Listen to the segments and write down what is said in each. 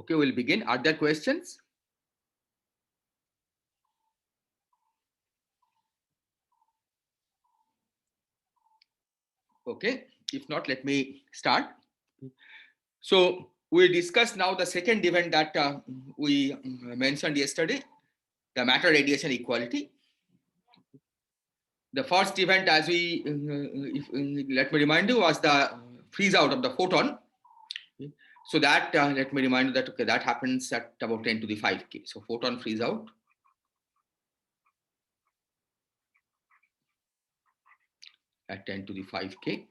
Okay, we'll begin. Are there questions? Okay, if not, let me start. So we'll discuss now the second event that we mentioned yesterday, the matter radiation equality. The first event, as we, let me remind you, was the freeze out of the photon. So that, let me remind you that, okay, that happens at about 10 to the 5 K. So photon freeze out. At 10 to the 5 K.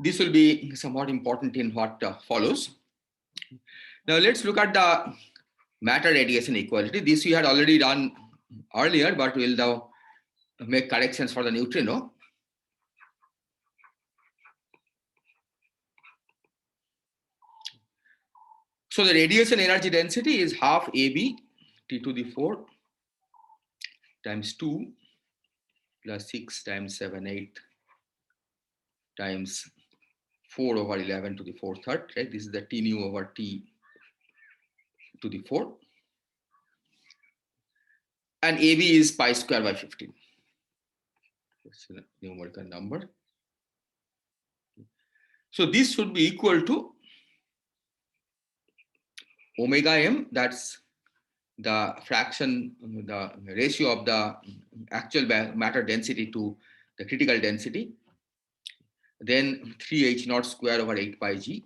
This will be somewhat important in what follows. Now let's look at the matter radiation equality. This we had already done earlier, but we'll now make corrections for the neutrino. So the radiation energy density is half AB T to the 4 times 2 plus 6 times 7, 8 times 4 over 11 to the 4 third, right? This is the T nu over T to the 4. And AB is pi square by 15. That's a numerical number. So this should be equal to omega m, that's the fraction, the ratio of the actual matter density to the critical density, then 3h naught square over 8 pi g.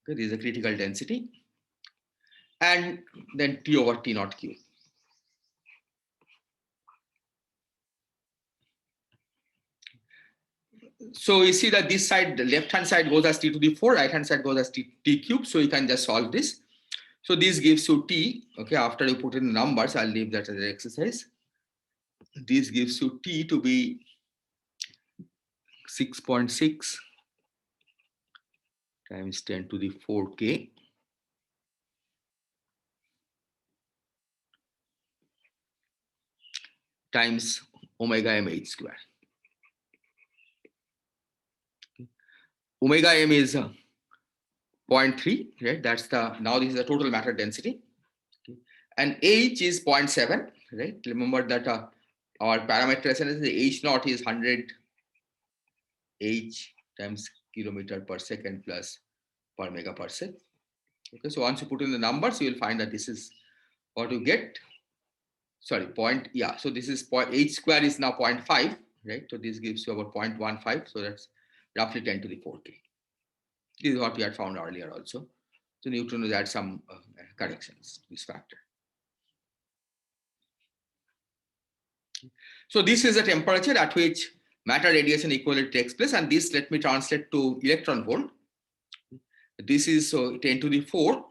Okay, this is the critical density, and then T over T naught Q. So you see that this side, the left hand side goes as T to the 4, right hand side goes as T cube. So you can just solve this. So this gives you T. Okay, after you put in the numbers, I'll leave that as an exercise. This gives you T to be 6.6 times 10 to the 4 K times omega m h square. Omega m is 0.3, right? That's the, now this is the total matter density. Okay. And h is 0.7, right? Remember that our parameterization is the h naught is 100 h times kilometer per second plus per megaparsec. Okay, so once you put in the numbers, you will find that this is what you get. Sorry, so this is h square is now 0.5, right? So this gives you about 0.15, so that's roughly 10 to the 4K. This is what we had found earlier also. So neutrinos add some corrections to this factor. So this is the temperature at which matter radiation equality takes place, and this let me translate to electron volt. This is so 10 to the 4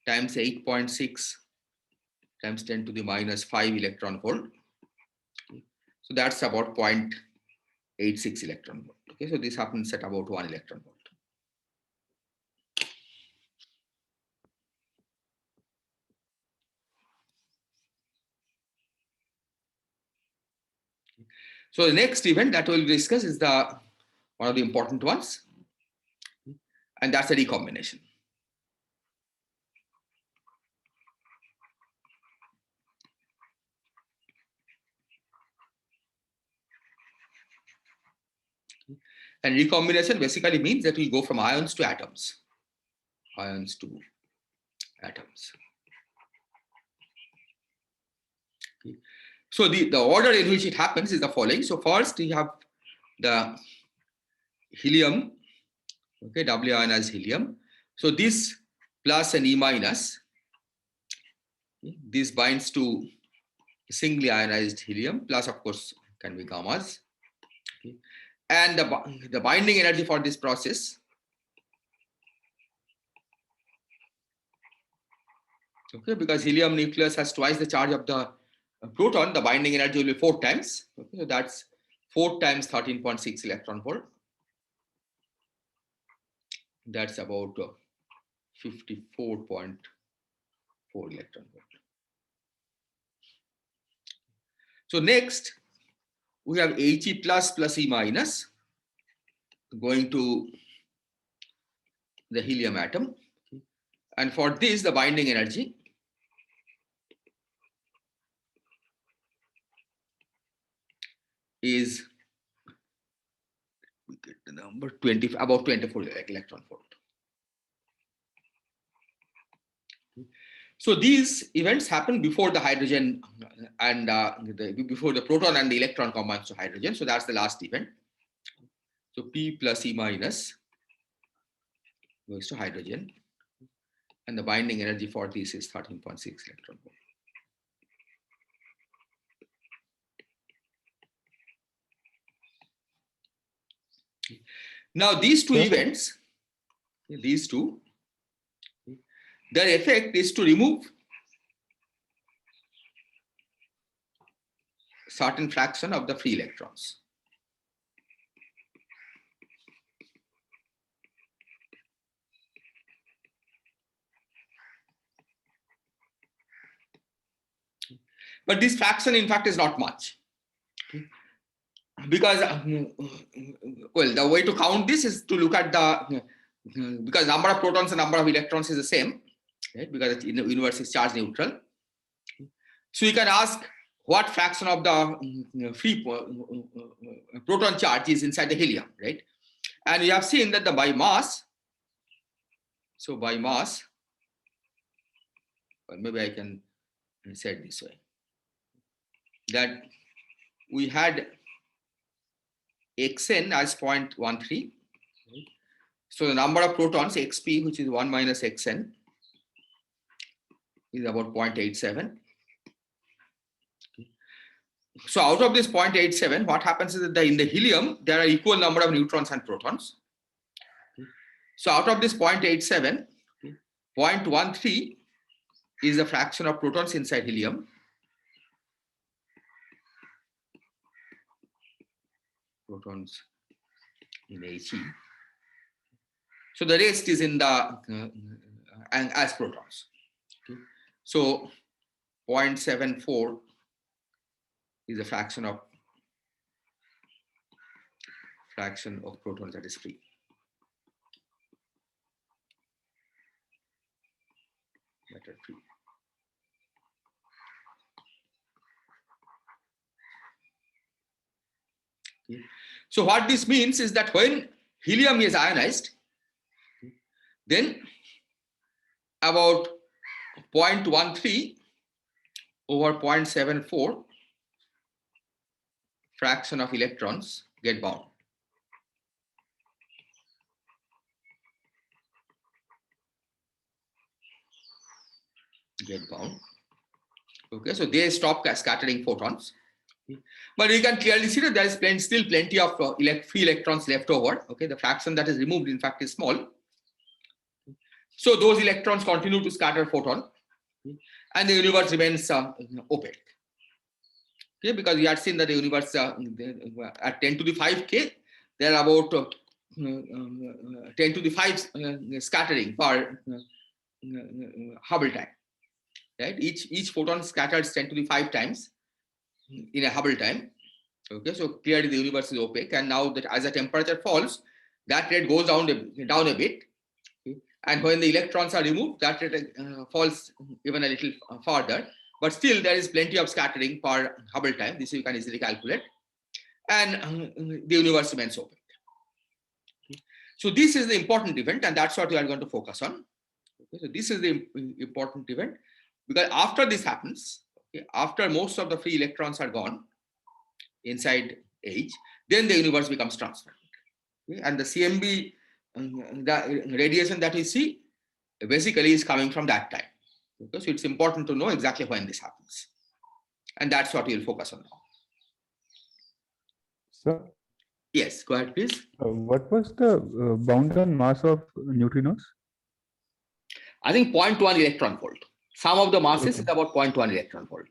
times 8.6 times 10 to the minus 5 electron volt. So that's about 0.86 electron volt. Okay, so this happens at about 1 electron volt. So the next event that we'll discuss is the one of the important ones, and that's the recombination. And recombination basically means that we go from ions to atoms. Ions to atoms. Okay. So the order in which it happens is the following. So first we have the helium, okay, W ionized helium. So this plus and E minus, okay, this binds to singly ionized helium, plus of course can be gammas. Okay. And the binding energy for this process, okay, because helium nucleus has twice the charge of the proton, the binding energy will be 4 times. Okay, so that's 4 times 13.6 electron volt. That's about 54.4 electron volt. So next, we have He plus E minus going to the helium atom. And for this, the binding energy is, we get the number 20, about 24 electron volt. So these events happen before the hydrogen and before the proton and the electron combines to hydrogen. So that's the last event. So P plus E minus goes to hydrogen, and the binding energy for this is 13.6 electron volt. Now these two events, these two, their effect is to remove certain fraction of the free electrons. But this fraction, in fact, is not much. Because, well, the way to count this is to look at the, because number of protons and number of electrons is the same, right? Because the universe is charge neutral. So you can ask what fraction of the free proton charge is inside the helium, right? And we have seen that by mass, so by mass, well, maybe I can say it this way, that we had xn as 0.13. So the number of protons, xp, which is 1 minus xn, is about 0.87. So out of this 0.87, what happens is that in the helium, there are equal number of neutrons and protons. So out of this 0.87, 0.13 is the fraction of protons inside helium. Protons in He. So the rest is in the as protons. Okay. So 0.74 is a fraction of protons that is free. Matter free. Okay. So what this means is that when helium is ionized, then about 0.13 over 0.74 fraction of electrons get bound. Okay, so they stop scattering photons. But you can clearly see that there is still plenty of free electrons left over. Okay, the fraction that is removed, in fact, is small. So those electrons continue to scatter photon, and the universe remains opaque. Okay, because we had seen that the universe at 10 to the 5K, there are about 10 to the 5 scattering per Hubble time. Right, each photon scatters 10 to the 5 times in a Hubble time. Okay, so clearly the universe is opaque, and now that as the temperature falls, that rate goes down a bit. Okay? And when the electrons are removed, that rate falls even a little further. But still, there is plenty of scattering per Hubble time. This you can easily calculate, and the universe remains opaque. Okay? So this is the important event, and that's what we are going to focus on. Okay? So this is the important event, because after this happens, okay, after most of the free electrons are gone inside H, then the universe becomes transparent. Okay? And the CMB, the radiation that we see, basically is coming from that time. Okay? So it's important to know exactly when this happens. And that's what we'll focus on now. Sir? Yes, go ahead, please. What was the boundary mass of neutrinos? I think 0.1 electron volt. Sum of the masses is about 0.1 electron volt.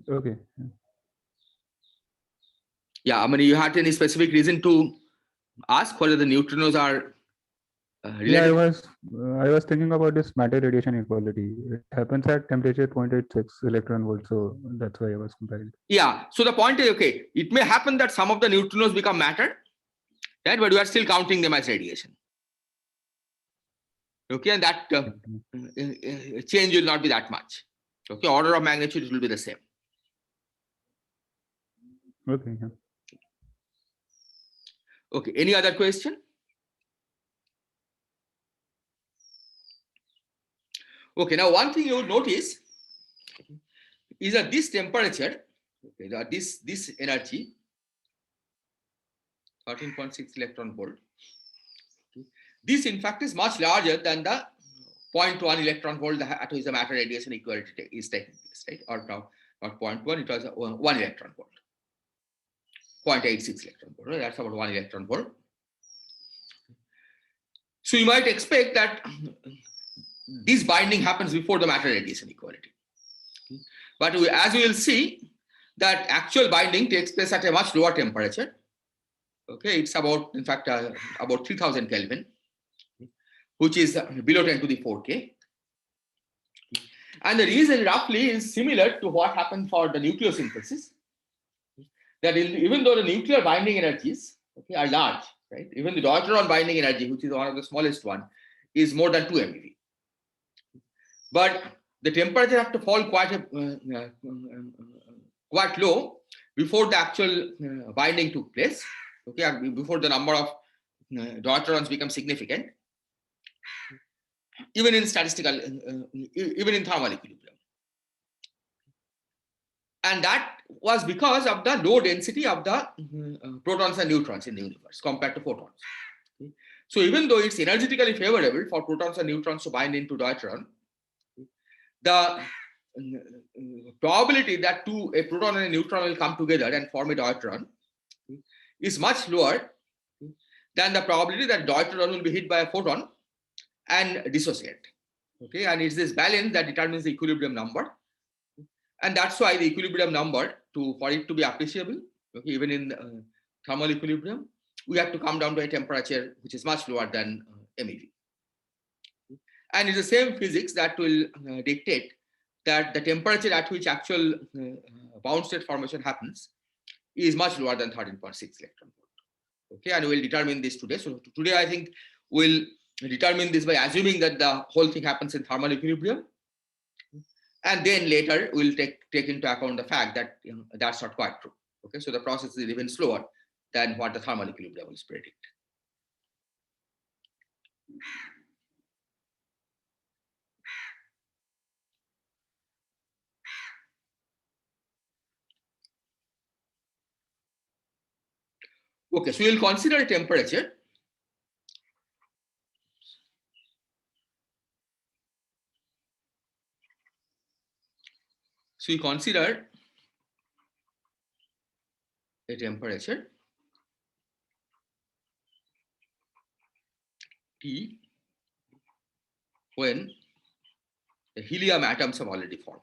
Okay. Yeah, I mean, you had any specific reason to ask whether the neutrinos are Yeah, related. I was thinking about this matter radiation equality. It happens at temperature 0.86 electron volt, so that's why I was comparing. Yeah. So the point is, okay, it may happen that some of the neutrinos become matter, right? But we are still counting them as radiation. Okay, and that change will not be that much. Okay, order of magnitude it will be the same. Okay. Yeah. Okay, any other question? Okay, now one thing you would notice is that this temperature, okay, that this energy, 13.6 electron volt, okay, this in fact is much larger than the 0.1 electron volt at which the matter radiation equality is taking place, right? Or now not 0.1, it was 1 electron volt, 0.86 electron volt, right? That's about 1 electron volt. So you might expect that this binding happens before the matter radiation equality. But as we will see, that actual binding takes place at a much lower temperature. Okay, it's about, in fact, about 3000 Kelvin, which is below 10 to the 4K. And the reason roughly is similar to what happened for the nucleosynthesis. That even though the nuclear binding energies, okay, are large, right? Even the deuteron binding energy, which is one of the smallest one, is more than 2 MeV. But the temperature have to fall quite low before the actual binding took place. Okay, before the number of deuterons become significant, even in statistical, even in thermal equilibrium. And that was because of the low density of the protons and neutrons in the universe compared to photons. Okay? So even though it's energetically favorable for protons and neutrons to bind into deuteron, the probability that a proton and a neutron will come together and form a deuteron is much lower than the probability that deuteron will be hit by a photon and dissociate. Okay, and it's this balance that determines the equilibrium number, and that's why the equilibrium number, for it to be appreciable, okay, even in thermal equilibrium, we have to come down to a temperature which is much lower than MeV. And it's the same physics that will dictate that the temperature at which actual bound state formation happens is much lower than 13.6 electron volt. Okay, and we'll determine this today. So today I think we'll determine this by assuming that the whole thing happens in thermal equilibrium, and then later we'll take into account the fact that that's not quite true. Okay, so the process is even slower than what the thermal equilibrium will predict. Okay, so we'll consider a temperature. So we consider a temperature T when the helium atoms have already formed.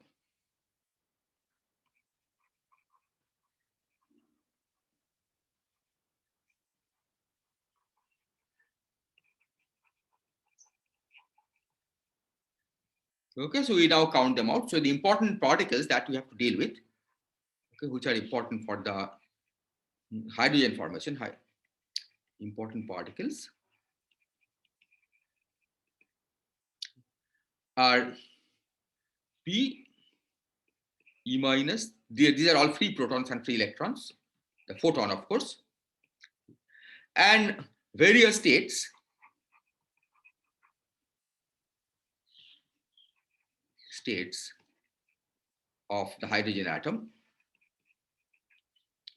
Okay, so we now count them out. So the important particles that we have to deal with, okay, which are important for the hydrogen formation, important particles are P, E minus. These are all free protons and free electrons, the photon, of course, and various states of the hydrogen atom,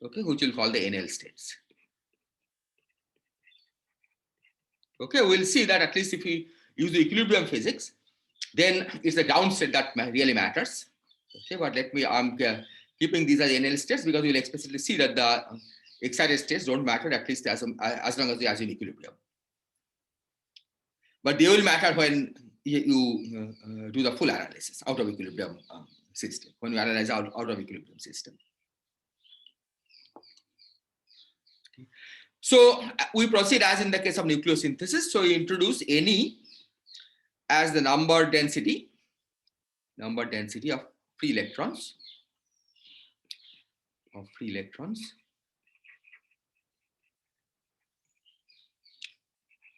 okay, which we'll call the NL states. Okay, we'll see that at least if we use the equilibrium physics, then it's the down state that really matters. Okay, but I'm keeping these as NL states because we'll explicitly see that the excited states don't matter, at least as long as they assume equilibrium. But they will matter when you do the full analysis out of equilibrium system, when you analyze out of equilibrium system. So we proceed as in the case of nucleosynthesis. So we introduce Ne as the number density of free electrons.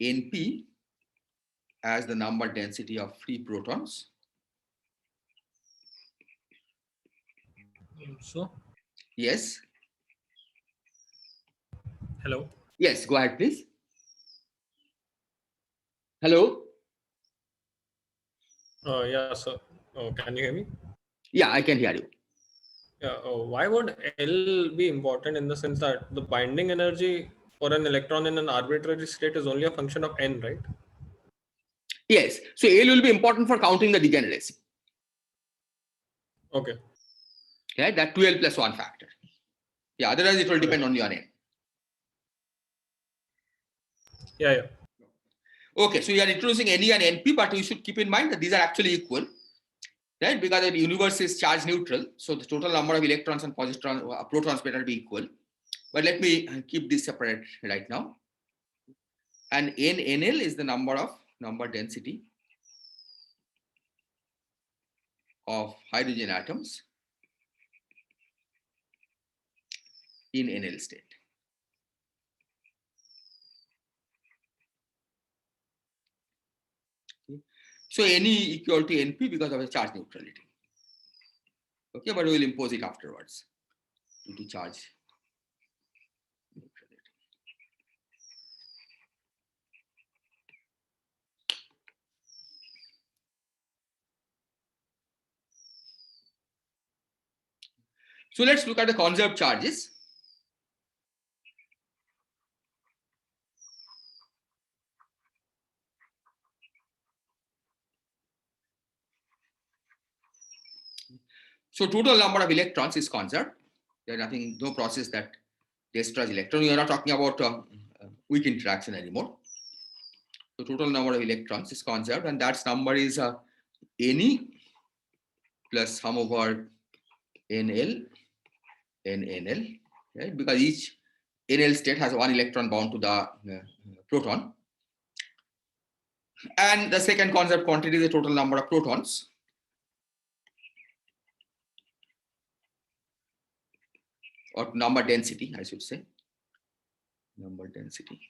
Np as the number density of free protons. So, Yes. hello. Yes, go ahead, please. Hello. Yeah, sir. Can you hear me? Yeah, I can hear you. Yeah. Why would L be important in the sense that the binding energy for an electron in an arbitrary state is only a function of n, right? Yes. So L will be important for counting the degeneracy. Okay. Okay, that 12 plus 1 factor. Yeah, otherwise it will depend on your n. Yeah, yeah. Okay, so you are introducing Ne and Np, but you should keep in mind that these are actually equal, right? Because the universe is charge neutral, so the total number of electrons and protons better be equal. But let me keep this separate right now. And NNL is the number density of hydrogen atoms in NL state. So Ne equal to Np because of the charge neutrality. Okay, but we will impose it afterwards due to charge neutrality. So let's look at the conserved charges. So total number of electrons is conserved. There's no process that destroys electron. We are not talking about weak interaction anymore. So total number of electrons is conserved, and that number is Ne plus sum over NL, NNL, right? Because each NL state has one electron bound to the proton. And the second conserved quantity is the total number of protons. Or number density, I should say. Number density.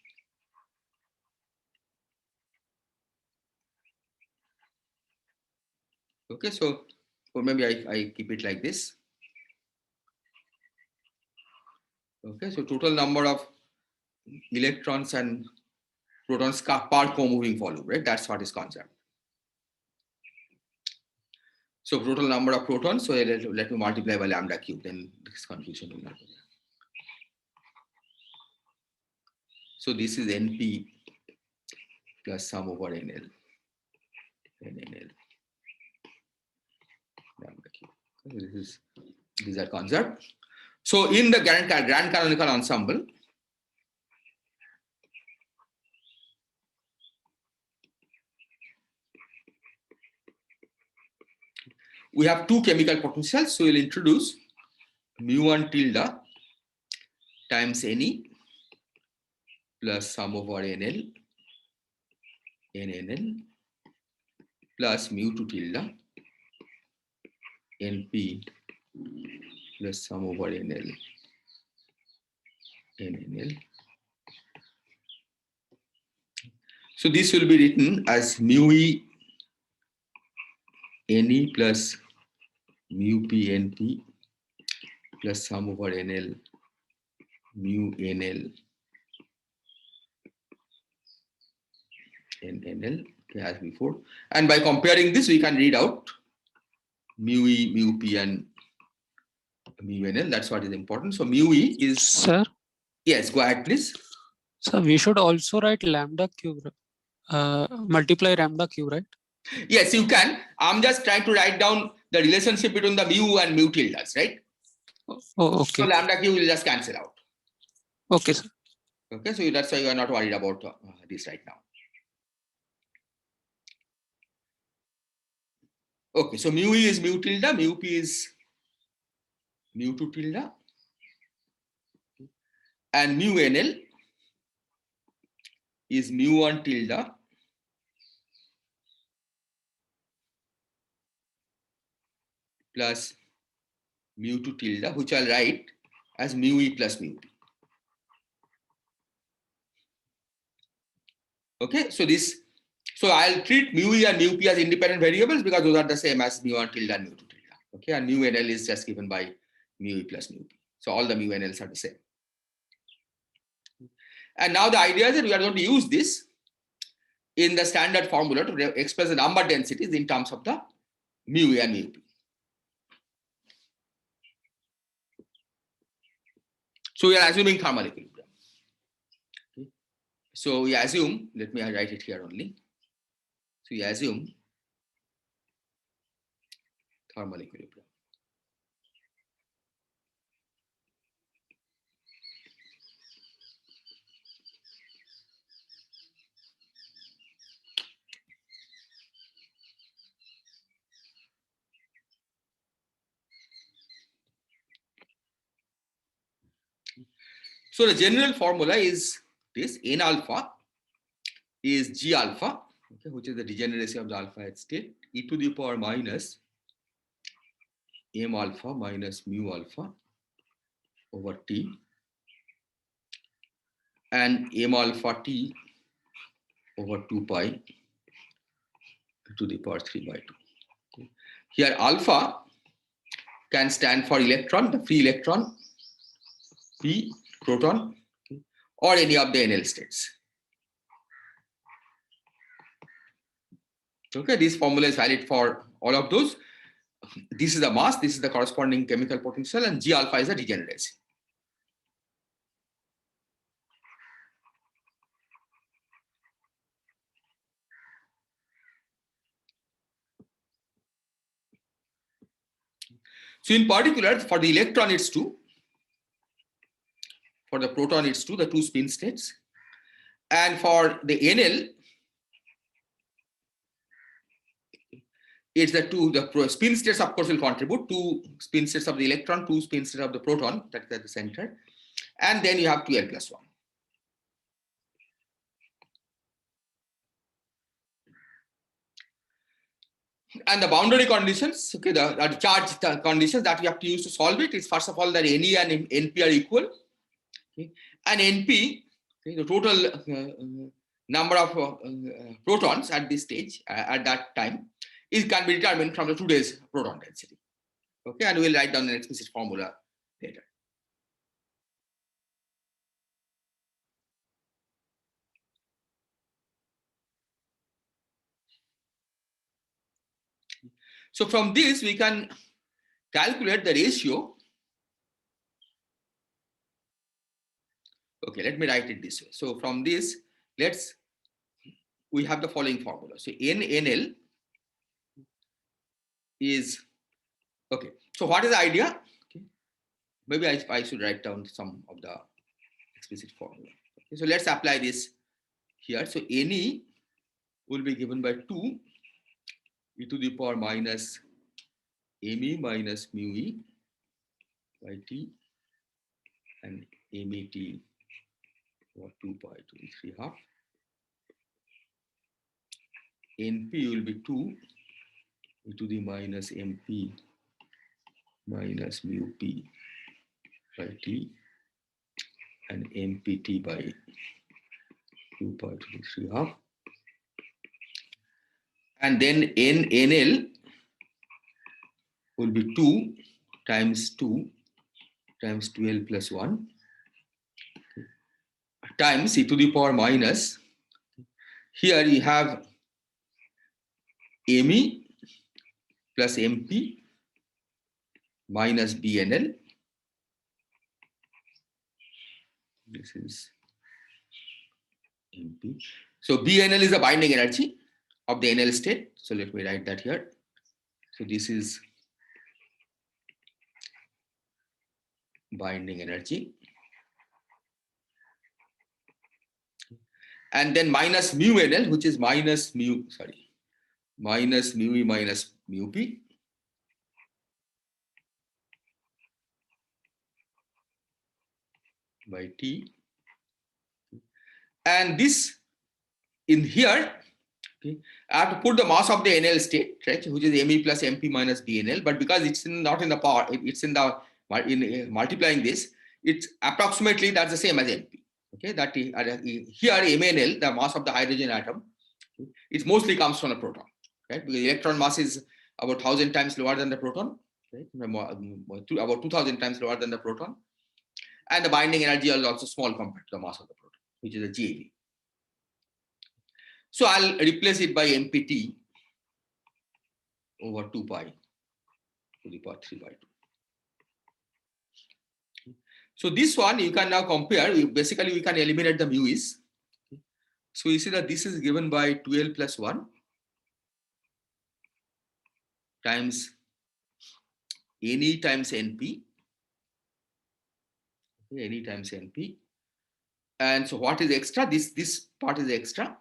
Okay, so or maybe I keep it like this. Okay, so total number of electrons and protons per co-moving volume, right? That's what is conserved. So total number of protons, so let me multiply by lambda cube, then this confusion will not be there. So this is Np plus sum over NL, NNL, lambda cube. These are conserved. So in the grand canonical ensemble, we have two chemical potentials. So we'll introduce mu1 tilde times Ne plus sum over NL, NNL plus mu2 tilde Np plus sum over NL, NNL. So this will be written as mu E Ne plus mu P Np plus sum over NL mu NL NNL as before. And by comparing this, we can read out mu E, mu P, and mu NL. That's what is important. So mu E is. Sir? Yes, go ahead, please. So we should also write lambda cube, multiply lambda cube, right? Yes, you can. I'm just trying to write down the relationship between the mu and mu tildes, right? Oh, okay. So lambda cube will just cancel out. Okay, sir. Okay, so that's why you are not worried about this right now. Okay, so mu E is mu tilde, mu P is mu2 tilde, and mu NL is mu1 tilde plus mu2 tilde, which I'll write as mu e plus mu p. Okay, so I'll treat mu e and mu p as independent variables because those are the same as mu1 tilde and mu2 tilde. Okay, and mu nl is just given by mu e plus mu p. So all the mu nls are the same. And now the idea is that we are going to use this in the standard formula to express the number densities in terms of the mu e and mu p. So we are assuming thermal equilibrium. Okay. So we assume, let me write it here only. So we assume thermal equilibrium. So the general formula is this: N alpha is G alpha, okay, which is the degeneracy of the alpha state, e to the power minus M alpha minus mu alpha over T, and M alpha T over 2 pi to the power 3 by 2. Here alpha can stand for electron, the free electron, P, proton, or any of the NL states. Okay, this formula is valid for all of those. This is the mass, this is the corresponding chemical potential, and G alpha is the degeneracy. So in particular, for the electron it's 2, for the proton it's 2, the two spin states, and for the NL it's the spin states of course will contribute, 2 spin states of the electron, 2 spin states of the proton, that is at the center, and then you have 2L plus 1. And the boundary conditions, okay, the charge conditions that we have to use to solve it is first of all that Ne and Np are equal, okay, and Np, okay, the total number of protons at this stage at that time can be determined from the today's proton density. Okay, and we'll write down an explicit formula later. So from this we can calculate the ratio. Okay, let me write it this way. So from this, we have the following formula. So NNL is, okay, so what is the idea? Okay. Maybe I should write down some of the explicit formula. Okay, so let's apply this here. So Ne will be given by 2 e to the power minus Me minus mu e by T, and MET over 2 pi to the 3 half. Np will be 2 e to the minus Mp minus mu p by T, and MPT by 2 pi to the 3 half. And then NL will be 2 times 2 times 2L plus 1 times e to the power minus, here you have Me plus Mp minus BNL. This is Mp. So BNL is the binding energy of the NL state. So let me write that here. So this is binding energy. And then minus mu NL, which is minus mu e minus mu p by T. And this in here, okay, I have to put the mass of the NL state, right, which is Me plus MP minus BNL. But because it's not in the power, it's in the multiplying this, it's approximately that's the same as MP. Okay, that here MNL, the mass of the hydrogen atom, it mostly comes from the proton, right? Because electron mass is about 1,000 times lower than the proton, right? About 2,000 times lower than the proton, and the binding energy is also small compared to the mass of the proton, which is a GeV. So I'll replace it by MPT over 2 pi to the power 3 by 2. So this one you can now compare. Basically, we can eliminate the mu's. So you see that this is given by 2L plus 1 times NE times NP. Okay, NE times NP. And so what is extra? This part is extra.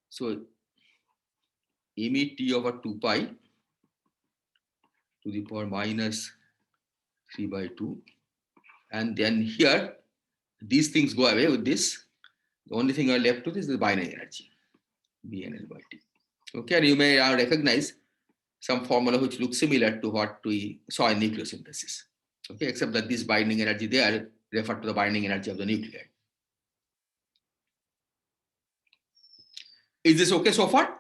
So MET over 2 pi to the power minus 3 by 2. And then here, these things go away with this. The only thing I left with is the binary energy, BNL by T. Okay, and you may now recognize some formula which looks similar to what we saw in nucleosynthesis. Okay, except that this binding energy there referred to the binding energy of the nuclide. Is this okay so far?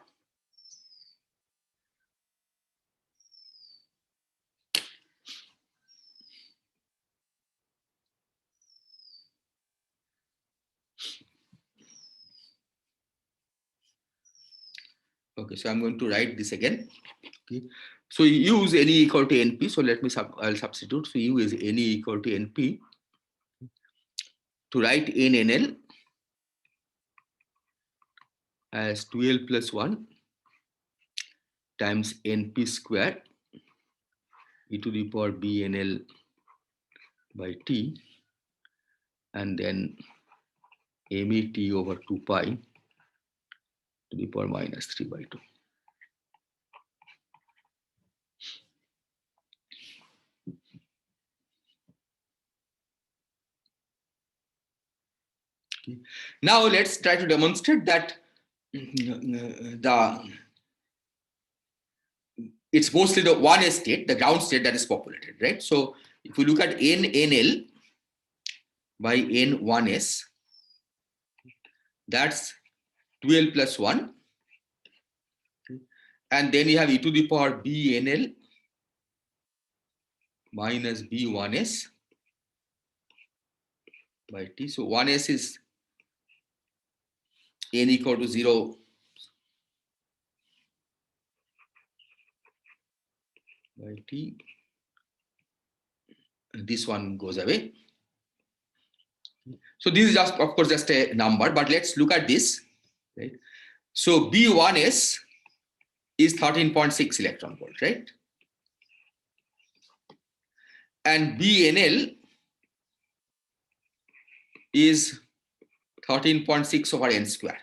Okay, so I'm going to write this again. Okay, so you use NE equal to NP. So let me I'll substitute. So U is NE equal to NP. To write NNL as 2L plus 1 times NP square e to the power BNL by T, and then MET over 2 pi to the power minus 3 by 2. Okay. Now let's try to demonstrate that it's mostly the 1s state, the ground state, that is populated, right? So if we look at NNL by N1s, that's 2L plus 1. And then you have e to the power BNL minus B1s by T. So 1s is N equal to 0 by T. And this one goes away. So this is just, of course, just a number, but let's look at this, right? So B1s is 13.6 electron volt, right? And BNL is 13.6 over n square.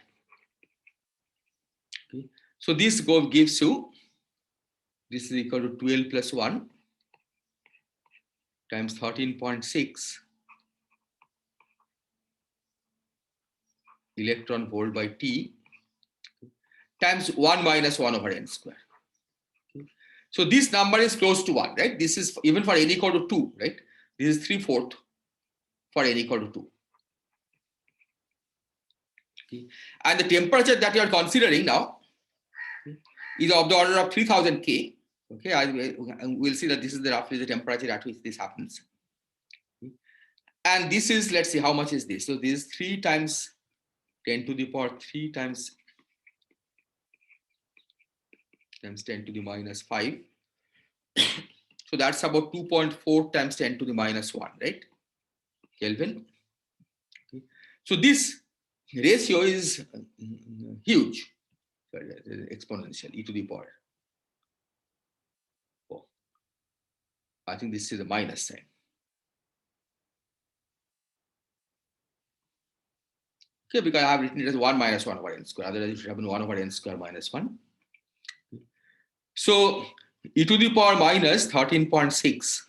Okay. So this gives you, this is equal to 12 plus 1 times 13.6 electron volt by T times 1 minus 1 over n square. Okay. So this number is close to 1, right? This is even for n equal to 2, right? This is 3/4 for n equal to 2. Okay. And the temperature that you are considering now is of the order of 3000 K. Okay, we'll see that this is roughly the temperature at which this happens. Okay. And this is, let's see, how much is this? So this is 3 times 10 to the power 3 times 10 to the minus 5. So that's about 2.4 times 10 to the minus 1, right? Kelvin. Okay. So this ratio is huge, exponential, e to the power. Oh, I think this is a minus sign. Okay, because I have written it as 1 minus 1 over n square. Otherwise, it should have been 1 over n square minus 1. So e to the power minus 13.6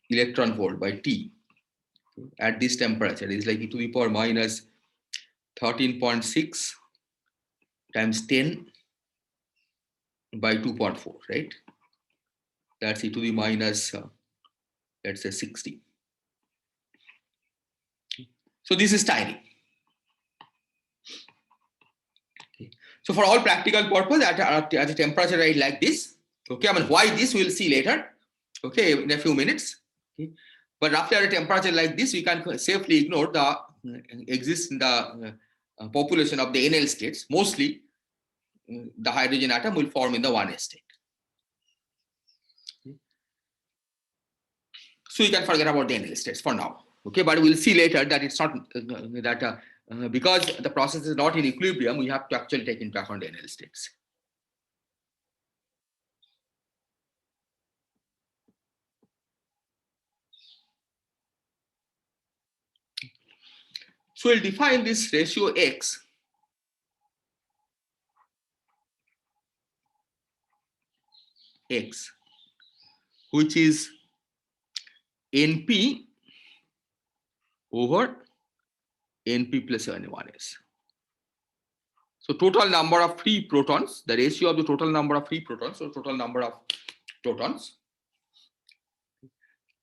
electron volt by T at this temperature is like e to the power minus 13.6 times 10 by 2.4, right? That's e to the minus, let's say 60. So this is tiny. Okay. So for all practical purpose, at a temperature right like this, okay, I mean, why this we'll see later, okay, in a few minutes. Okay. But roughly at a temperature like this, we can safely ignore the exist in the population of the NL states. Mostly, the hydrogen atom will form in the 1s state. So you can forget about the NL states for now. Okay, but we'll see later that it's not because the process is not in equilibrium, we have to actually take into account the NL states. So we'll define this ratio X which is NP over NP plus N1s. So total number of free protons, the ratio of the total number of free protons, so total number of protons,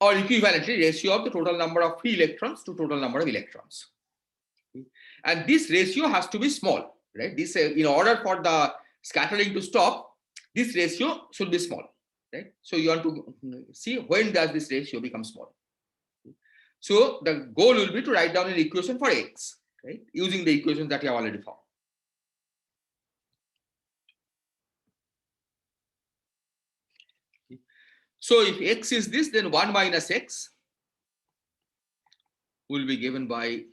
or equivalently ratio of the total number of free electrons to total number of electrons. And this ratio has to be small, right? This in order for the scattering to stop, this ratio should be small, right? So you want to see when does this ratio become small. So the goal will be to write down an equation for X, right? Using the equations that you have already found. So if X is this, then 1 minus X will be given by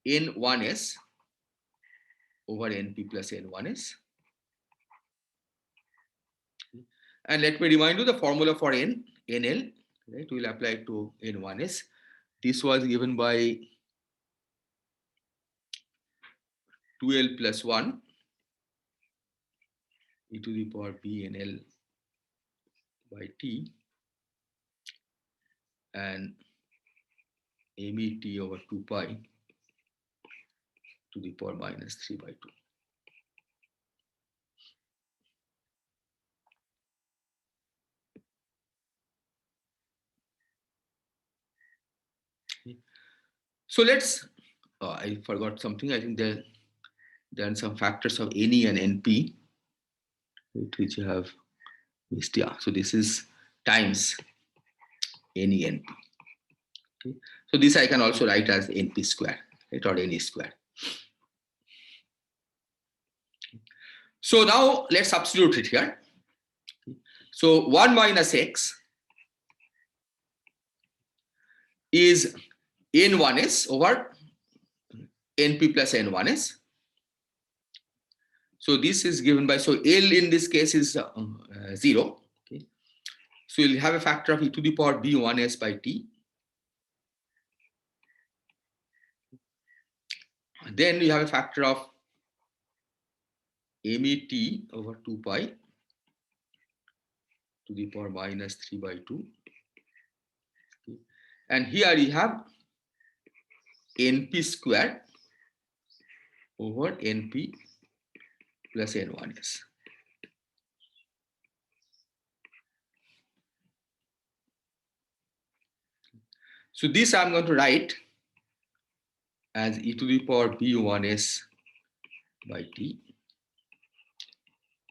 N1s over NP plus N1s. And let me remind you the formula for NL, right? We'll apply it to N1s. This was given by 2L plus 1 e to the power b NL by T and MET over 2 pi to the power minus 3 by 2. So let's, I forgot something. I think there are some factors of NE and NP, which you have missed. Yeah, so this is times NE NP. Okay. So this I can also write as NP square, right, or NE square. So now let's substitute it here. So 1 minus X is N1s over NP plus N1s. So this is given by, so L in this case is 0. Okay. So you'll have a factor of e to the power b1s by T. Then you have a factor of MET over 2 pi to the power minus 3 by 2. Okay. And here you have NP square over NP plus N1s. So this I'm going to write as e to the power b1s by T,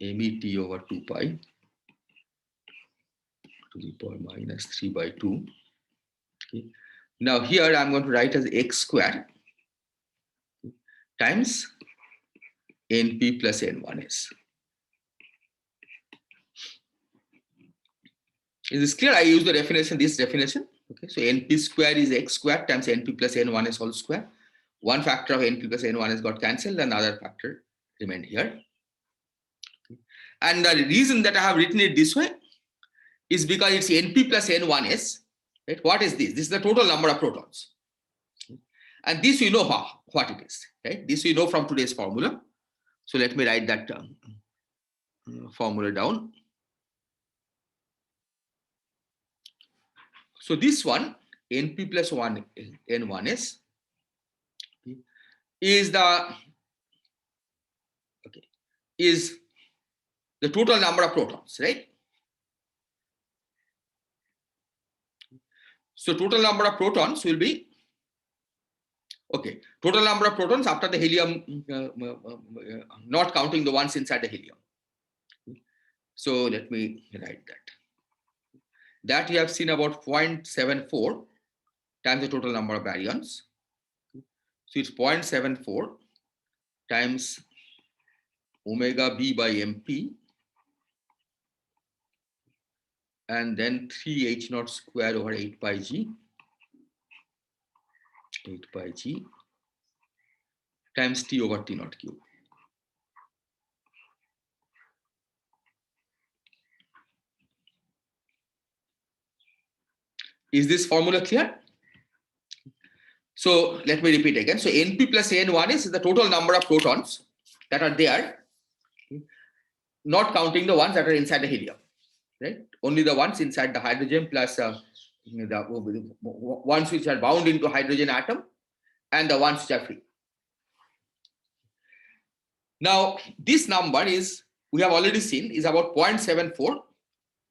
MET over 2 pi to the power minus 3 by 2. Okay. Now here I'm going to write as X square times NP plus N1s. Is this clear? I use the definition, this definition. Okay, so NP square is X square times NP plus N1s whole square. One factor of NP plus N1s got cancelled, another factor remained here. Okay. And the reason that I have written it this way is because it's NP plus N1s. Right? What is this? This is the total number of protons. And this we know what it is. Right? This we know from today's formula. So let me write that formula down. So this one, NP plus 1 N1s, is the total number of protons, right? So total number of protons will be total number of protons after the helium, not counting the ones inside the helium. So let me write that. That we have seen about 0.74 times the total number of baryons. So it's 0.74 times omega b by mp, and then 3h0 square over 8 pi g times T over T naught cube. Is this formula clear? So let me repeat again. So Np plus N1 is the total number of protons that are there, not counting the ones that are inside the helium, right? Only the ones inside the hydrogen plus the ones which are bound into hydrogen atom and the ones which are free. Now this number is, we have already seen, is about 0.74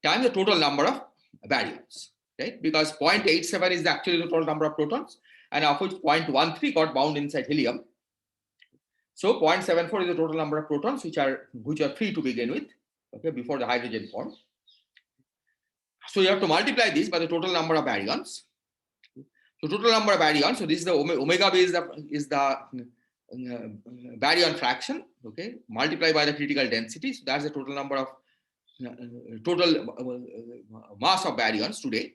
times the total number of baryons, right? Because 0.87 is actually the total number of protons, and of which 0.13 got bound inside helium. So 0.74 is the total number of protons which are free to begin with, okay, before the hydrogen forms. So you have to multiply this by the total number of baryons. So total number of baryons. So this is the omega b is the baryon fraction, okay, multiplied by the critical density. So that's the total number of total mass of baryons today,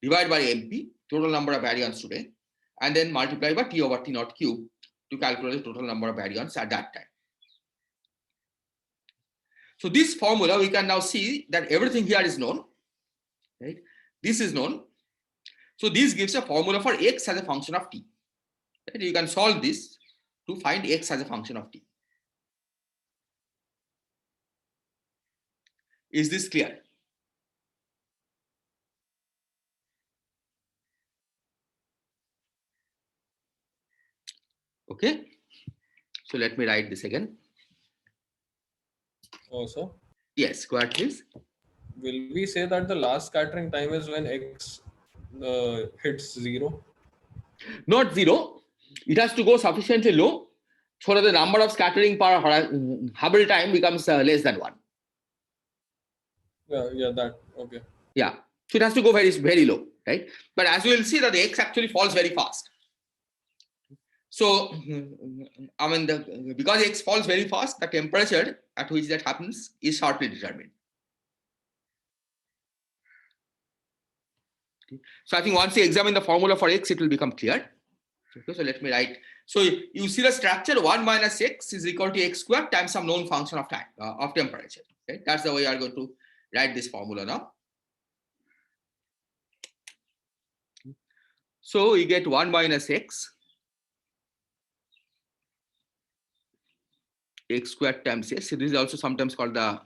divided by mp, total number of baryons today, and then multiply by T over T naught cube to calculate the total number of baryons at that time. So this formula, we can now see that everything here is known, right? This is known. So this gives a formula for x as a function of t. Right? You can solve this to find x as a function of t. Is this clear? Okay. So let me write this again. Also, yes, go ahead, please. Will we say that the last scattering time is when x hits 0? Not 0. It has to go sufficiently low so that the number of scattering per Hubble time becomes less than 1. Yeah, that, okay. Yeah. So it has to go very, very low, right? But as you will see that the x actually falls very fast. So, I mean, because x falls very fast, the temperature at which that happens is shortly determined. Okay. So I think once you examine the formula for x, it will become clear. Okay, so let me write. So you see the structure 1 minus x is equal to x squared times some known function of time, of temperature. Okay? That's the way you are going to write this formula now. So we get 1 minus x squared times s. So this is also sometimes called the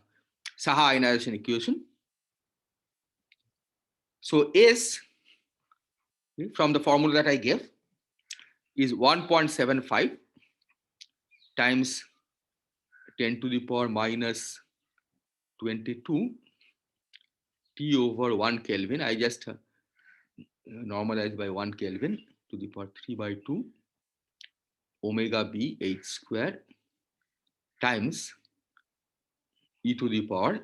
Saha ionization equation. So s, from the formula that I gave, is 1.75 times 10 to the power minus 22 T over 1 Kelvin. I just normalize by 1 Kelvin to the power 3 by 2 omega b h square times e to the power.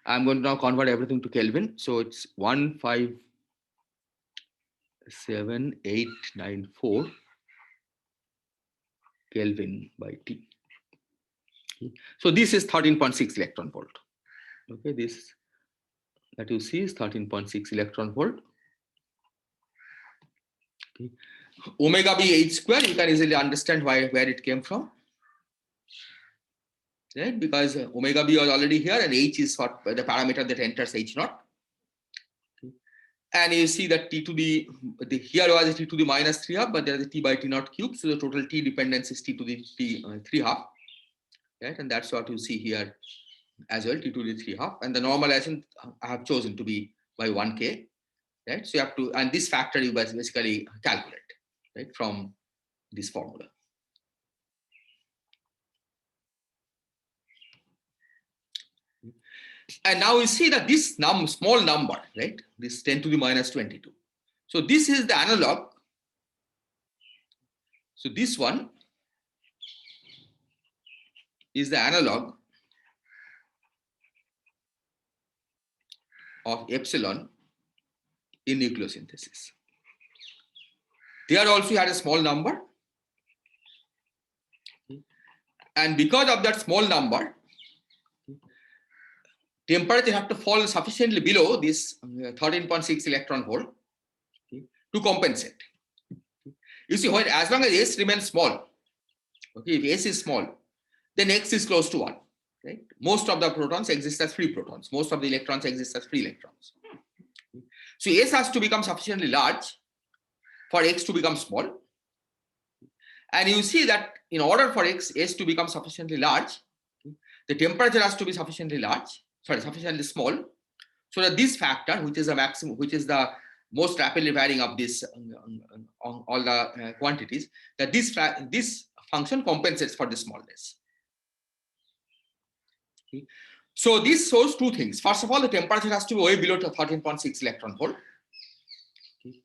I'm going to now convert everything to Kelvin. So it's 157,894 Kelvin by T. So this is 13.6 electron volt. Okay, this that you see is 13.6 electron volt. Okay. Omega b h square, you can easily understand where it came from. Right? Because omega b was already here and h is what the parameter that enters h naught. Okay. And you see that t to the here was a t to the minus 3 half, but there is a t by t naught cube. So the total t dependence is t to the 3 half. Right? And that's what you see here as well, t to the 3 half. And the normalization I have chosen to be by 1k. Right? So you have to, and this factor you basically calculate, right, from this formula. And now we see that this small number, right, this 10 to the minus 22. So this is the analog. So this one is the analog of epsilon in nucleosynthesis. There also had a small number. And because of that small number, temperature had to fall sufficiently below this 13.6 electron volt to compensate. You see, when as long as S remains small, okay, if S is small, then X is close to 1. Right? Most of the protons exist as free protons. Most of the electrons exist as free electrons. So S has to become sufficiently large for X to become small. And you see that in order for S to become sufficiently large, the temperature has to be sufficiently small, so that this factor, which is the maximum, which is the most rapidly varying of this all the quantities, that this function compensates for the smallness. Okay. So this shows two things. First of all, the temperature has to be way below 13.6 electron volt. Okay.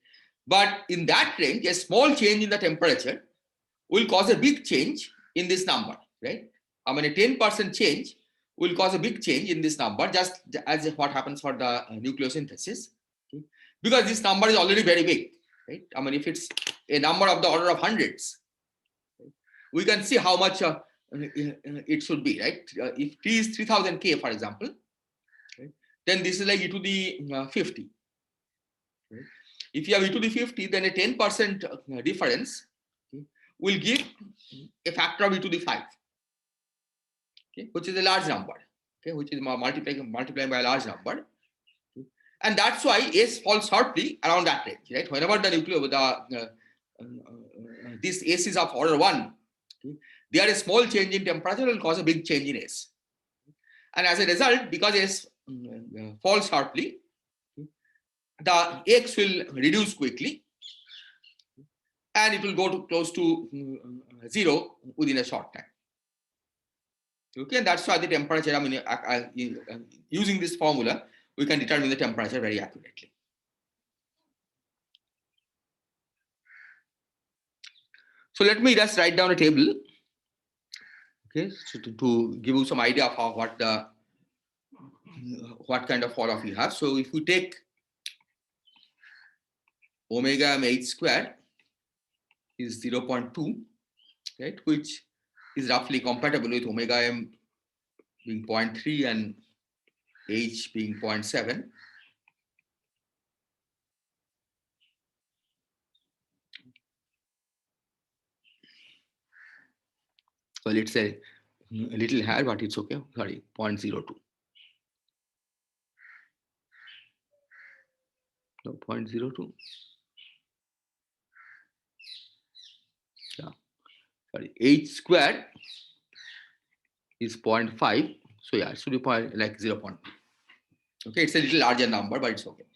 But in that range, a small change in the temperature will cause a big change in this number, right? I mean, a 10% change will cause a big change in this number, just as what happens for the nucleosynthesis, okay? Because this number is already very big, right? I mean, if it's a number of the order of hundreds, right, we can see how much it should be, right? If T is 3000 K, for example, right, then this is like e to the 50. Right? If you have e to the 50, then a 10% difference, okay, will give a factor of e to the 5. Okay, which is a large number, okay, which is multiplying by a large number, okay? And that's why S falls sharply around that range, right? Whenever the this S is of order 1, okay, there a small change in temperature will cause a big change in S, and as a result, because S falls sharply, the X will reduce quickly, and it will go to close to 0 within a short time. Okay, and that's why the temperature, I mean, using this formula, we can determine the temperature very accurately. So let me just write down a table, okay, so to give you some idea of how, what kind of fall off you have. So if we take omega m h square is 0.2, right, which is roughly compatible with omega m being 0.3 and h being 0.7. Well, it's a little higher, but it's okay. Sorry, 0.02. No, 0.02. Yeah, sorry, h square is 0.5. So yeah, it should be like 0.2. Okay, it's a little larger number, but it's okay.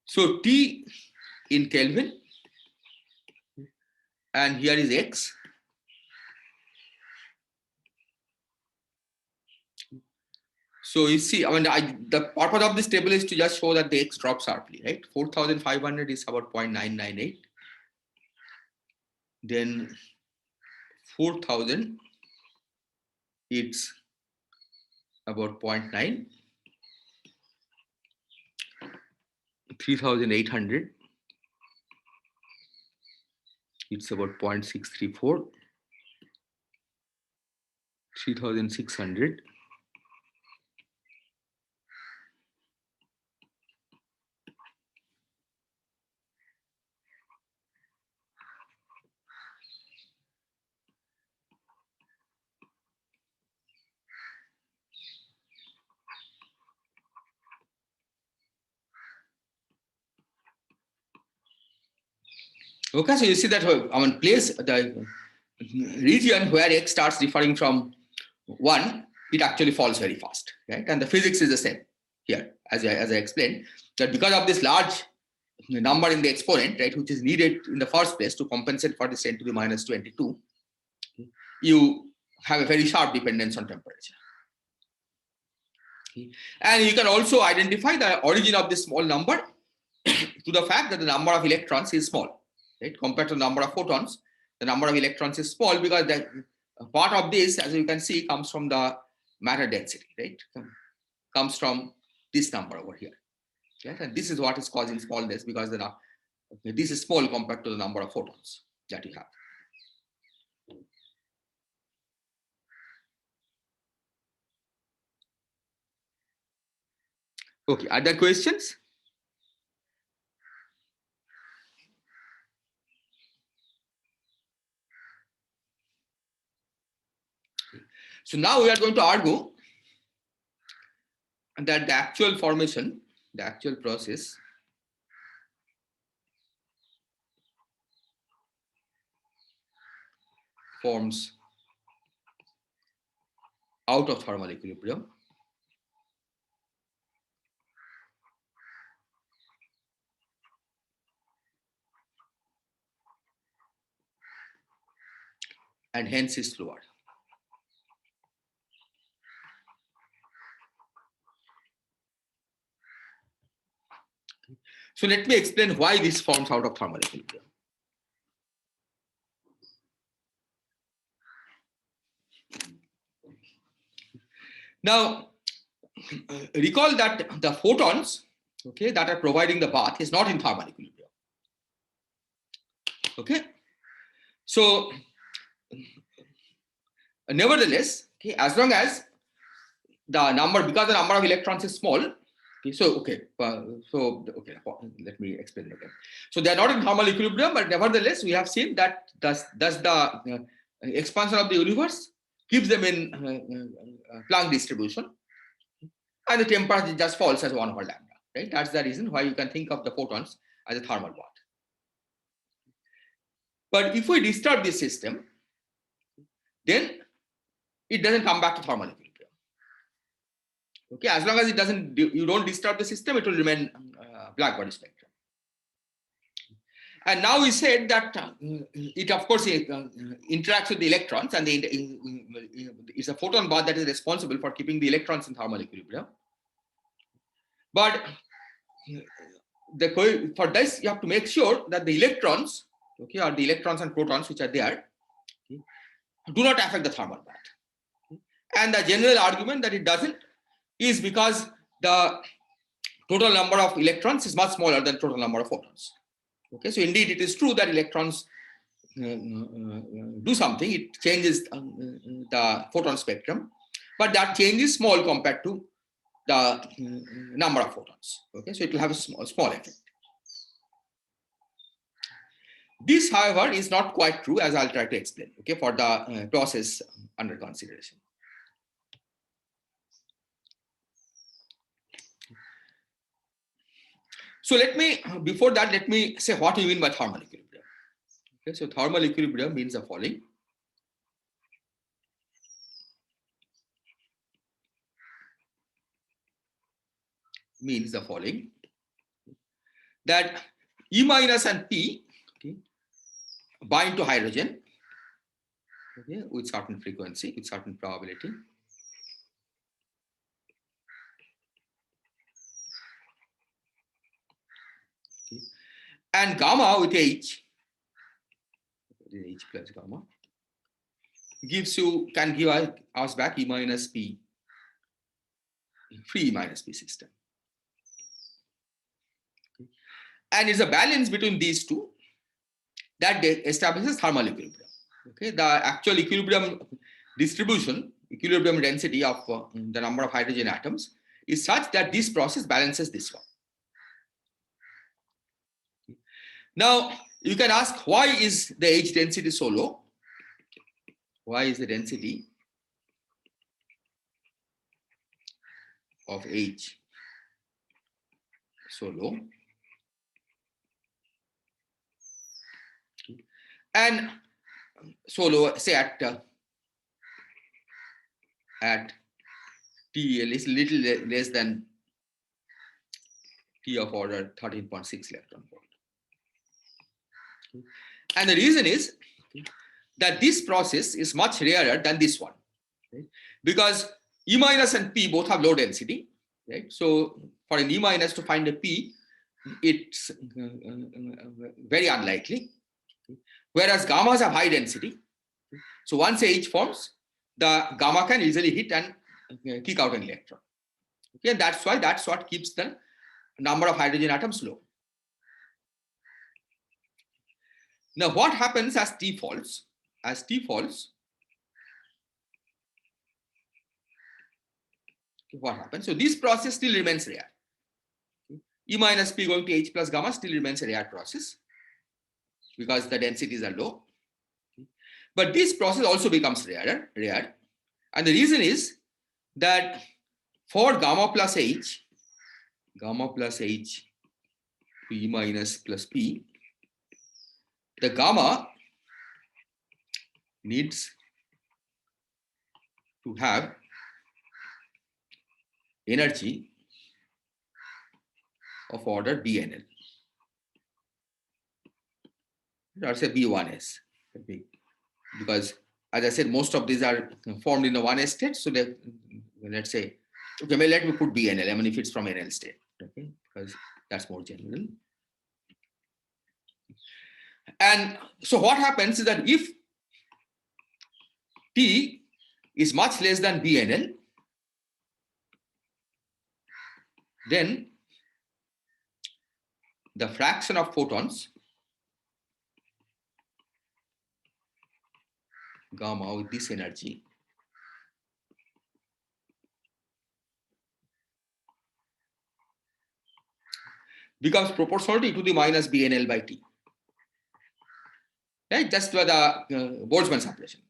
So T in Kelvin, and here is X. So you see, I mean, the purpose of this table is to just show that the X drops sharply, right? 4,500 is about 0.998. Then 4,000, it's about 0.9. 3,800, it's about 0.634. 3,600, okay, so you see that I mean, place the region where X starts differing from 1, it actually falls very fast, right? And the physics is the same here, as I explained, that because of this large number in the exponent, right, which is needed in the first place to compensate for this 10 to the minus 22, you have a very sharp dependence on temperature. And you can also identify the origin of this small number to the fact that the number of electrons is small, right? Compared to the number of photons, the number of electrons is small because the part of this, as you can see, comes from the matter density, right? Comes from this number over here. Yes? And this is what is causing smallness because this is small compared to the number of photons that you have. Okay, other questions? So now we are going to argue that the actual formation, the actual process forms out of thermal equilibrium and hence is slower. So let me explain why this forms out of thermal equilibrium. Now, recall that the photons, okay, that are providing the bath is not in thermal equilibrium. Okay, so nevertheless, okay, as long as the number, because the number of electrons is small, okay, let me explain again. So they are not in thermal equilibrium, but nevertheless, we have seen that thus the expansion of the universe keeps them in Planck distribution, and the temperature just falls as 1 over lambda, right? That's the reason why you can think of the photons as a thermal bath. But if we disturb this system, then it doesn't come back to thermal equilibrium. Okay, as long as it doesn't, you don't disturb the system, it will remain black body spectrum. And now we said that it, of course, interacts with the electrons, and it's a photon bath that is responsible for keeping the electrons in thermal equilibrium. But for this, you have to make sure that the electrons, okay, or the electrons and protons which are there, okay, do not affect the thermal bath. And the general argument that it doesn't is because the total number of electrons is much smaller than total number of photons. Okay, so indeed it is true that electrons do something, it changes the photon spectrum, but that change is small compared to the number of photons. Okay, so it will have a small effect. This, however, is not quite true, as I'll try to explain, okay, for the process under consideration. So before that, let me say what we mean by thermal equilibrium. Okay, so thermal equilibrium means the following. That E minus and P, okay, bind to hydrogen, okay, with certain frequency, with certain probability. Okay. And gamma with H plus gamma can give us back E minus P, free E minus P system. Okay. And it's a balance between these two that establishes thermal equilibrium. Okay, the actual equilibrium distribution, equilibrium density of the number of hydrogen atoms is such that this process balances this one. Now, you can ask, why is the H density so low? Why is the density of H so low? And so low, say at TL is little less than T of order 13.6 electron volt. And the reason is that this process is much rarer than this one, right? Because E minus and P both have low density, right? So for an E minus to find a P, it's very unlikely. Whereas gammas have high density. So once H forms, the gamma can easily hit and kick out an electron. Okay, and that's what keeps the number of hydrogen atoms low. Now, what happens as T falls? As T falls, what happens? So this process still remains rare. E minus P going to H plus gamma still remains a rare process because the densities are low. But this process also becomes rare. And the reason is that for gamma plus H to E minus plus P, the gamma needs to have energy of order BNL. Or say B1s, because as I said, most of these are formed in the 1s state. So that, let's say, okay, well, let me put BNL, I mean, if it's from NL state, okay, because that's more general. And so what happens is that if T is much less than BNL, then the fraction of photons gamma with this energy becomes proportional to E to the minus BNL by T. Right? Just by the Boltzmann operation.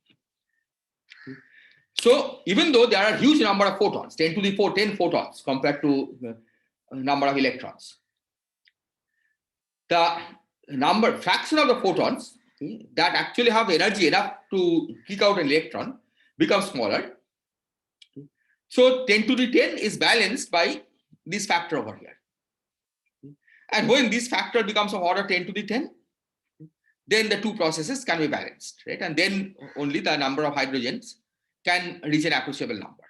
So even though there are huge number of photons, 10 to the 4, 10 photons compared to the number of electrons, the fraction of the photons that actually have energy enough to kick out an electron becomes smaller. So 10 to the 10 is balanced by this factor over here. And when this factor becomes of order 10 to the 10, then the two processes can be balanced, right? And then only the number of hydrogens can reach an appreciable number.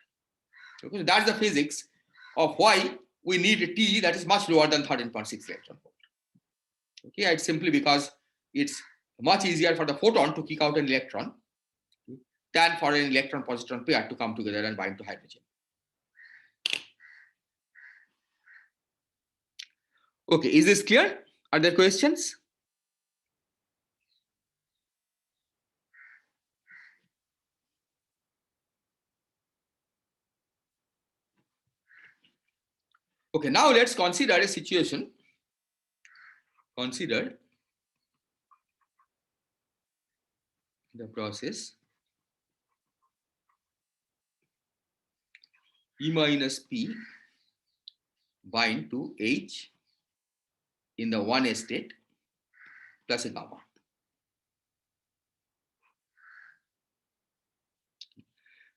Okay? So that's the physics of why we need a T that is much lower than 13.6 electron volt. Okay, it's simply because it's much easier for the photon to kick out an electron than for an electron-positron pair to come together and bind to hydrogen. Okay, is this clear? Are there questions? Okay, now let's consider a situation. Consider the process E minus P bind to H in the 1s state plus a gamma.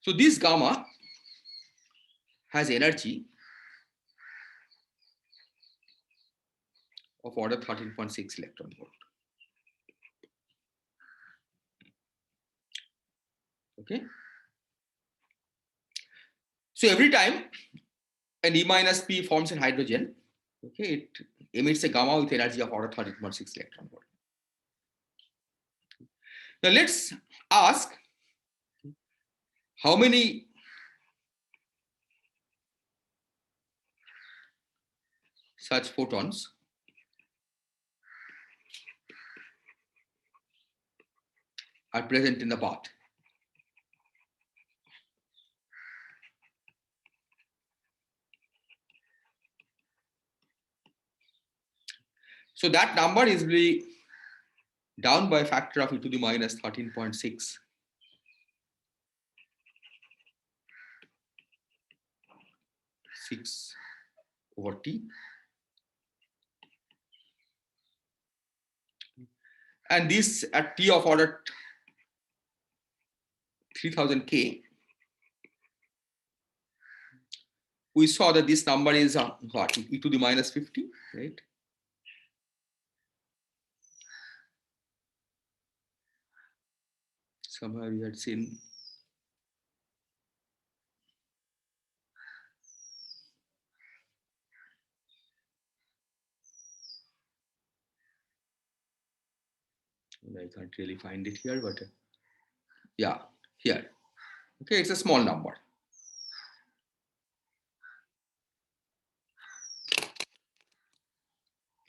So this gamma has energy of order 13.6 electron volt. Okay. So every time an E minus P forms an hydrogen, okay, it emits a gamma with energy of order 13.6 electron volt. Now let's ask how many such photons are present in the path. So that number is really down by a factor of E to the minus 13.6. Over T. And this at T of order 3000 K we saw that this number is what, e to the minus 50, right? Somewhere we had seen. I can't really find it here, but yeah, here. Okay, it's a small number.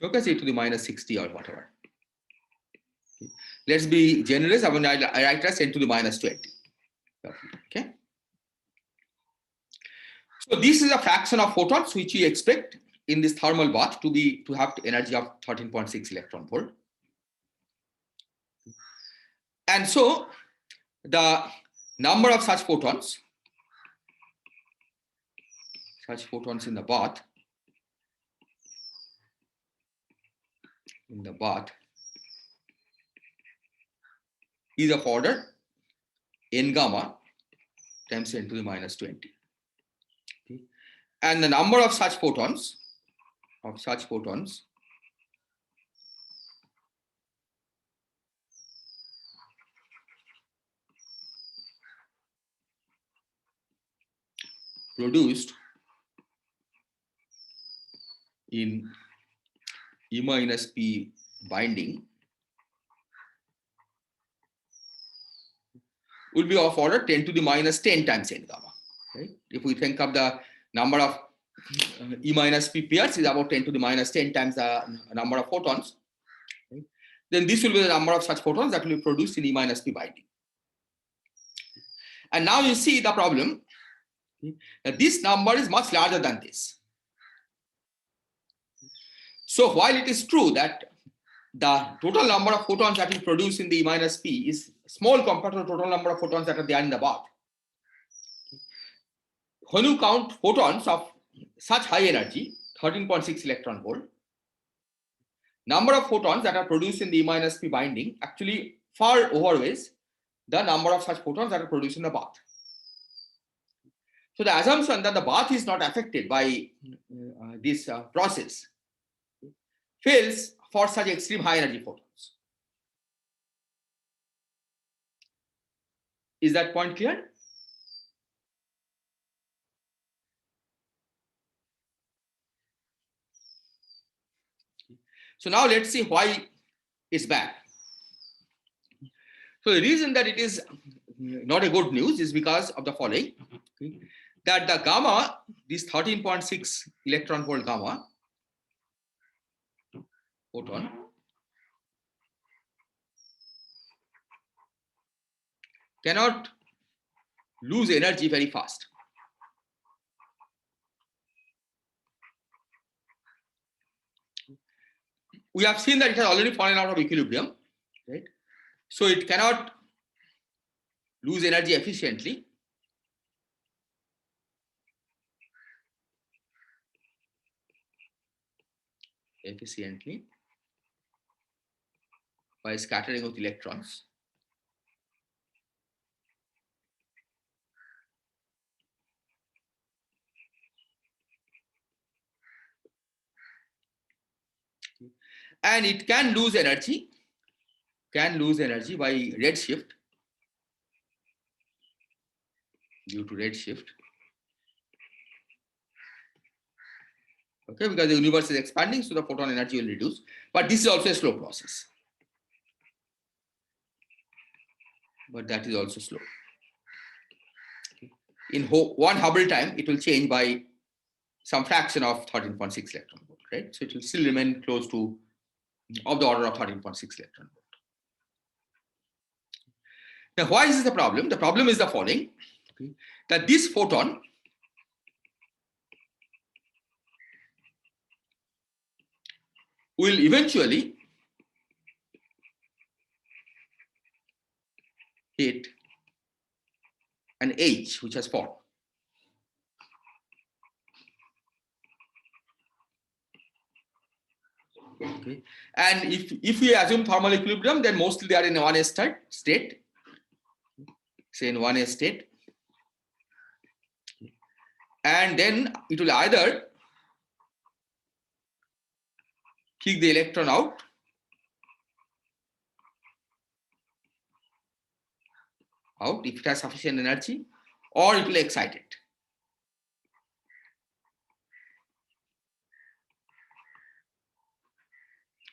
Okay, say to the minus 60 or whatever. Okay. Let's be generous. I write as 10 to the minus 20. Okay. So this is a fraction of photons which we expect in this thermal bath to have energy of 13.6 electron volt. And so the number of such photons in the bath is of order n gamma times 10 to the minus 20. Okay. And the number of such photons produced in E minus P binding will be of order 10 to the minus 10 times n gamma. Right? If we think of the number of E minus P pairs is about 10 to the minus 10 times the number of photons, right? Then this will be the number of such photons that will be produced in E minus P binding. And now you see the problem. This number is much larger than this. So while it is true that the total number of photons that is produced in the E minus P is small compared to the total number of photons that are there in the bath, when you count photons of such high energy, 13.6 electron volt, number of photons that are produced in the E minus P binding actually far overweighs the number of such photons that are produced in the bath. So the assumption that the bath is not affected by this process fails for such extreme high energy photons. Is that point clear? So now let's see why it's bad. So the reason that it is not a good news is because of the following. Okay, that the gamma, this 13.6 electron volt gamma photon, cannot lose energy very fast. We have seen that it has already fallen out of equilibrium, right? So it cannot lose energy efficiently. By scattering of electrons. And it can lose energy by redshift, due to redshift. Okay, because the universe is expanding, so the photon energy will reduce. But this is also a slow process. But that is also slow. Okay. In one Hubble time, it will change by some fraction of 13.6 electron volt, right? So it will still remain close to of the order of 13.6 electron volt. Now, why is this the problem? The problem is the following, okay, that this photon will eventually hit an H which has formed. Okay. And if we assume thermal equilibrium, then mostly they are in 1s state, say in 1s state. and then it will either kick the electron out if it has sufficient energy, or it will excite it.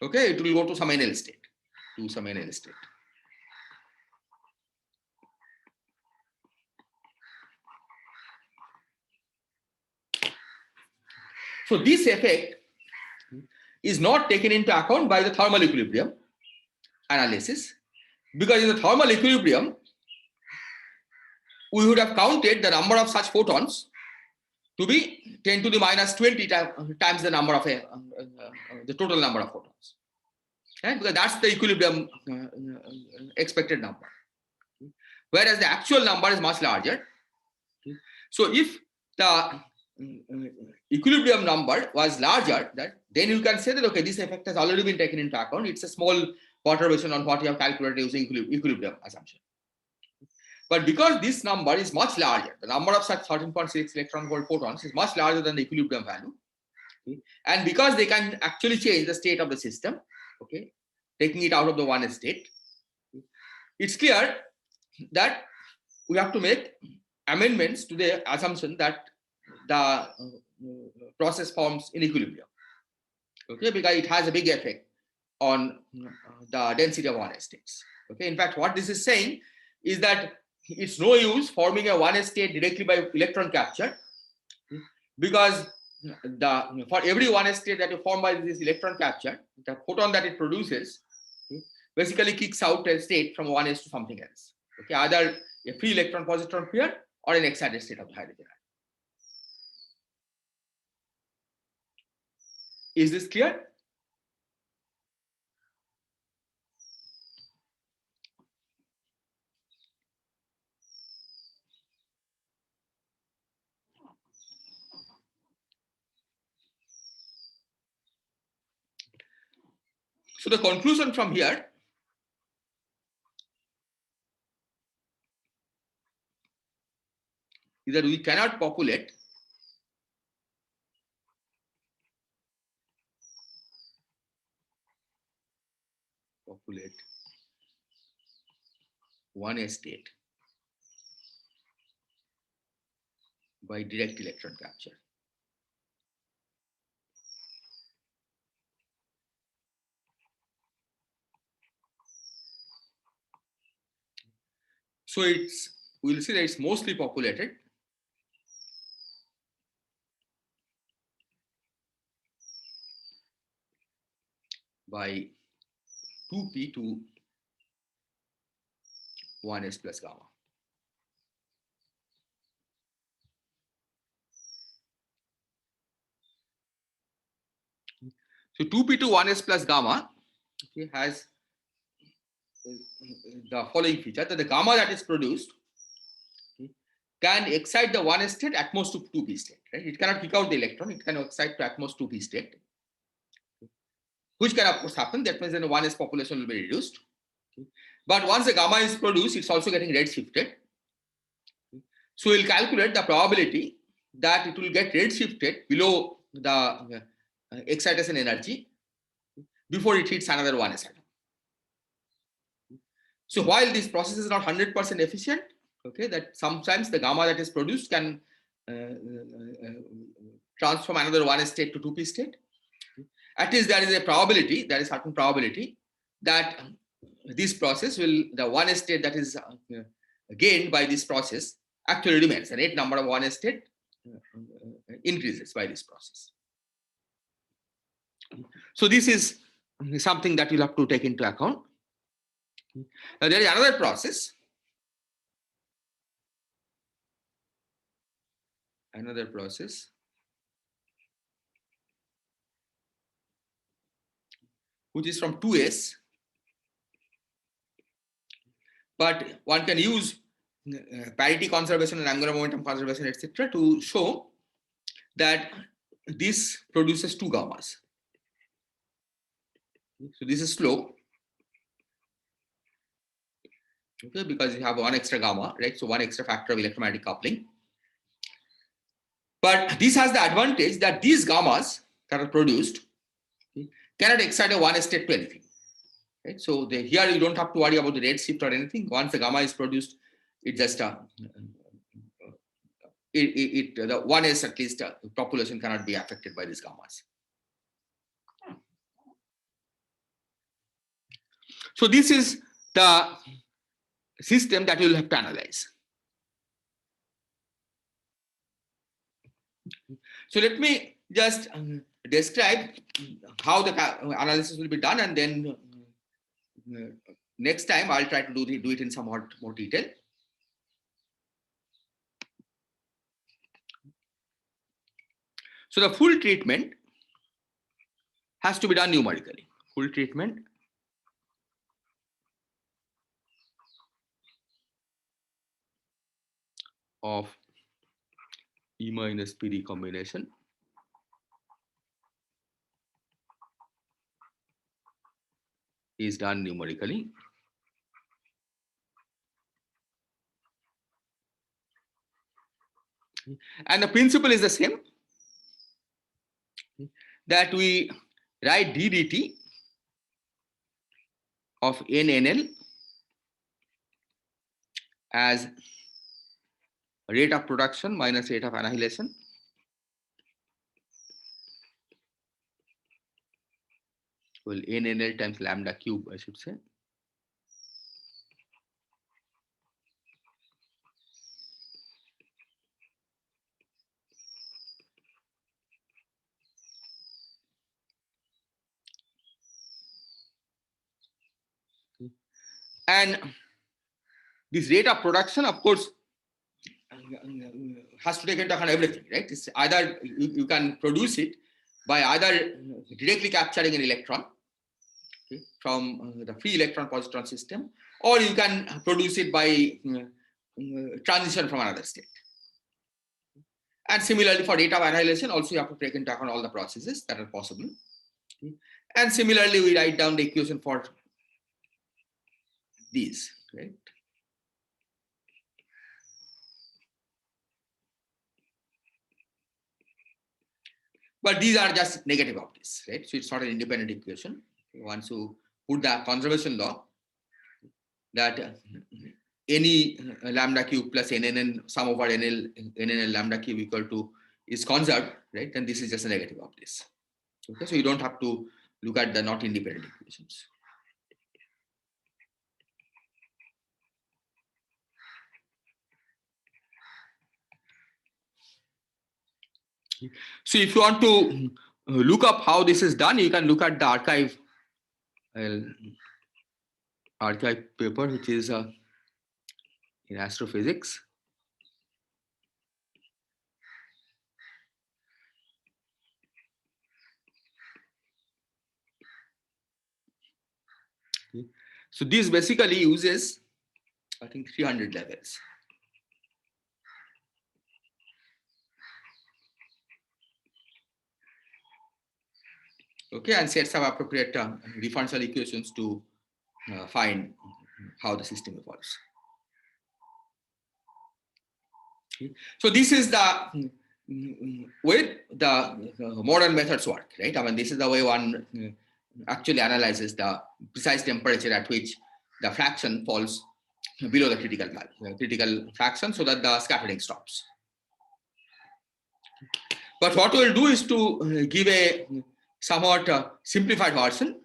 Okay, it will go to some NL state, So this effect is not taken into account by the thermal equilibrium analysis, because in the thermal equilibrium, we would have counted the number of such photons to be 10 to the minus 20 times the number of the total number of photons, right? Because that's the equilibrium expected number, whereas the actual number is much larger. So if the equilibrium number was larger, then you can say that, okay, this effect has already been taken into account. It's a small perturbation on what you have calculated using equilibrium assumption. But because this number is much larger, the number of such 13.6 electron volt photons is much larger than the equilibrium value. Okay? And because they can actually change the state of the system, okay, taking it out of the one state, it's clear that we have to make amendments to the assumption that the process forms in equilibrium, okay, because it has a big effect on the density of one states. Okay, in fact, what this is saying is that it's no use forming a one state directly by electron capture, because for every one state that you form by this electron capture, the photon that it produces basically kicks out a state from one S to something else. Okay, either a free electron positron pair or an excited state of the hydrogen atom. Is this clear? So the conclusion from here is that we cannot populate one state by direct electron capture. So we'll see that it's mostly populated by 2p to 1s plus gamma. So 2p to 1s plus gamma, okay, has the following feature, that the gamma that is produced, okay, can excite the 1s state at most to 2p state. Right? It cannot kick out the electron, it can excite to at most 2p state, which can of course happen. That means then the 1s population will be reduced. Okay? But once the gamma is produced, it's also getting redshifted. So we'll calculate the probability that it will get redshifted below the excitation energy before it hits another 1s atom. So while this process is not 100% efficient, okay, that sometimes the gamma that is produced can transform another 1s state to 2p state. At least there is a probability, there is certain probability that this process will, the 1s state that is gained by this process actually remains. The net number of 1s state increases by this process. So this is something that you'll have to take into account. Now there is another process. Which is from 2s, but one can use parity conservation and angular momentum conservation, etc., to show that this produces two gammas. So this is slope, okay, because you have one extra gamma, right? So one extra factor of electromagnetic coupling. But this has the advantage that these gammas that are produced cannot excite a one state to anything. Right? So here you don't have to worry about the redshift or anything. Once the gamma is produced, it just the 1s at least population cannot be affected by these gammas. So this is the system that you will have to analyze. So let me just describe how the analysis will be done, and then next time I'll try to do it in somewhat more detail. So the full treatment has to be done numerically. Full treatment of E minus P recombination is done numerically. And the principle is the same, that we write d dt of NNL as rate of production minus rate of annihilation well NNL times lambda cube, I should say. And this rate of production, of course, has to take into account everything, right? It's either you can produce it by either directly capturing an electron from the free electron positron system, or you can produce it by transition from another state. And similarly, for rate of annihilation, also you have to take into account all the processes that are possible. And similarly, we write down the equation for these, right? But these are just negative of this, right? So it's not an independent equation. Once you put the conservation law that any lambda cube plus NNN sum over NNL lambda cube equal to is conserved, right? Then this is just a negative of this. Okay, so you don't have to look at the not independent equations. So if you want to look up how this is done, you can look at the archive paper, which is in astrophysics. Okay. So this basically uses, I think, 300 levels. Okay, and sets up appropriate differential equations to find how the system evolves. Okay. So this is the way the modern methods work, right? I mean, this is the way one actually analyzes the precise temperature at which the fraction falls below the critical value, critical fraction, so that the scattering stops. But what we'll do is to give a somewhat simplified version.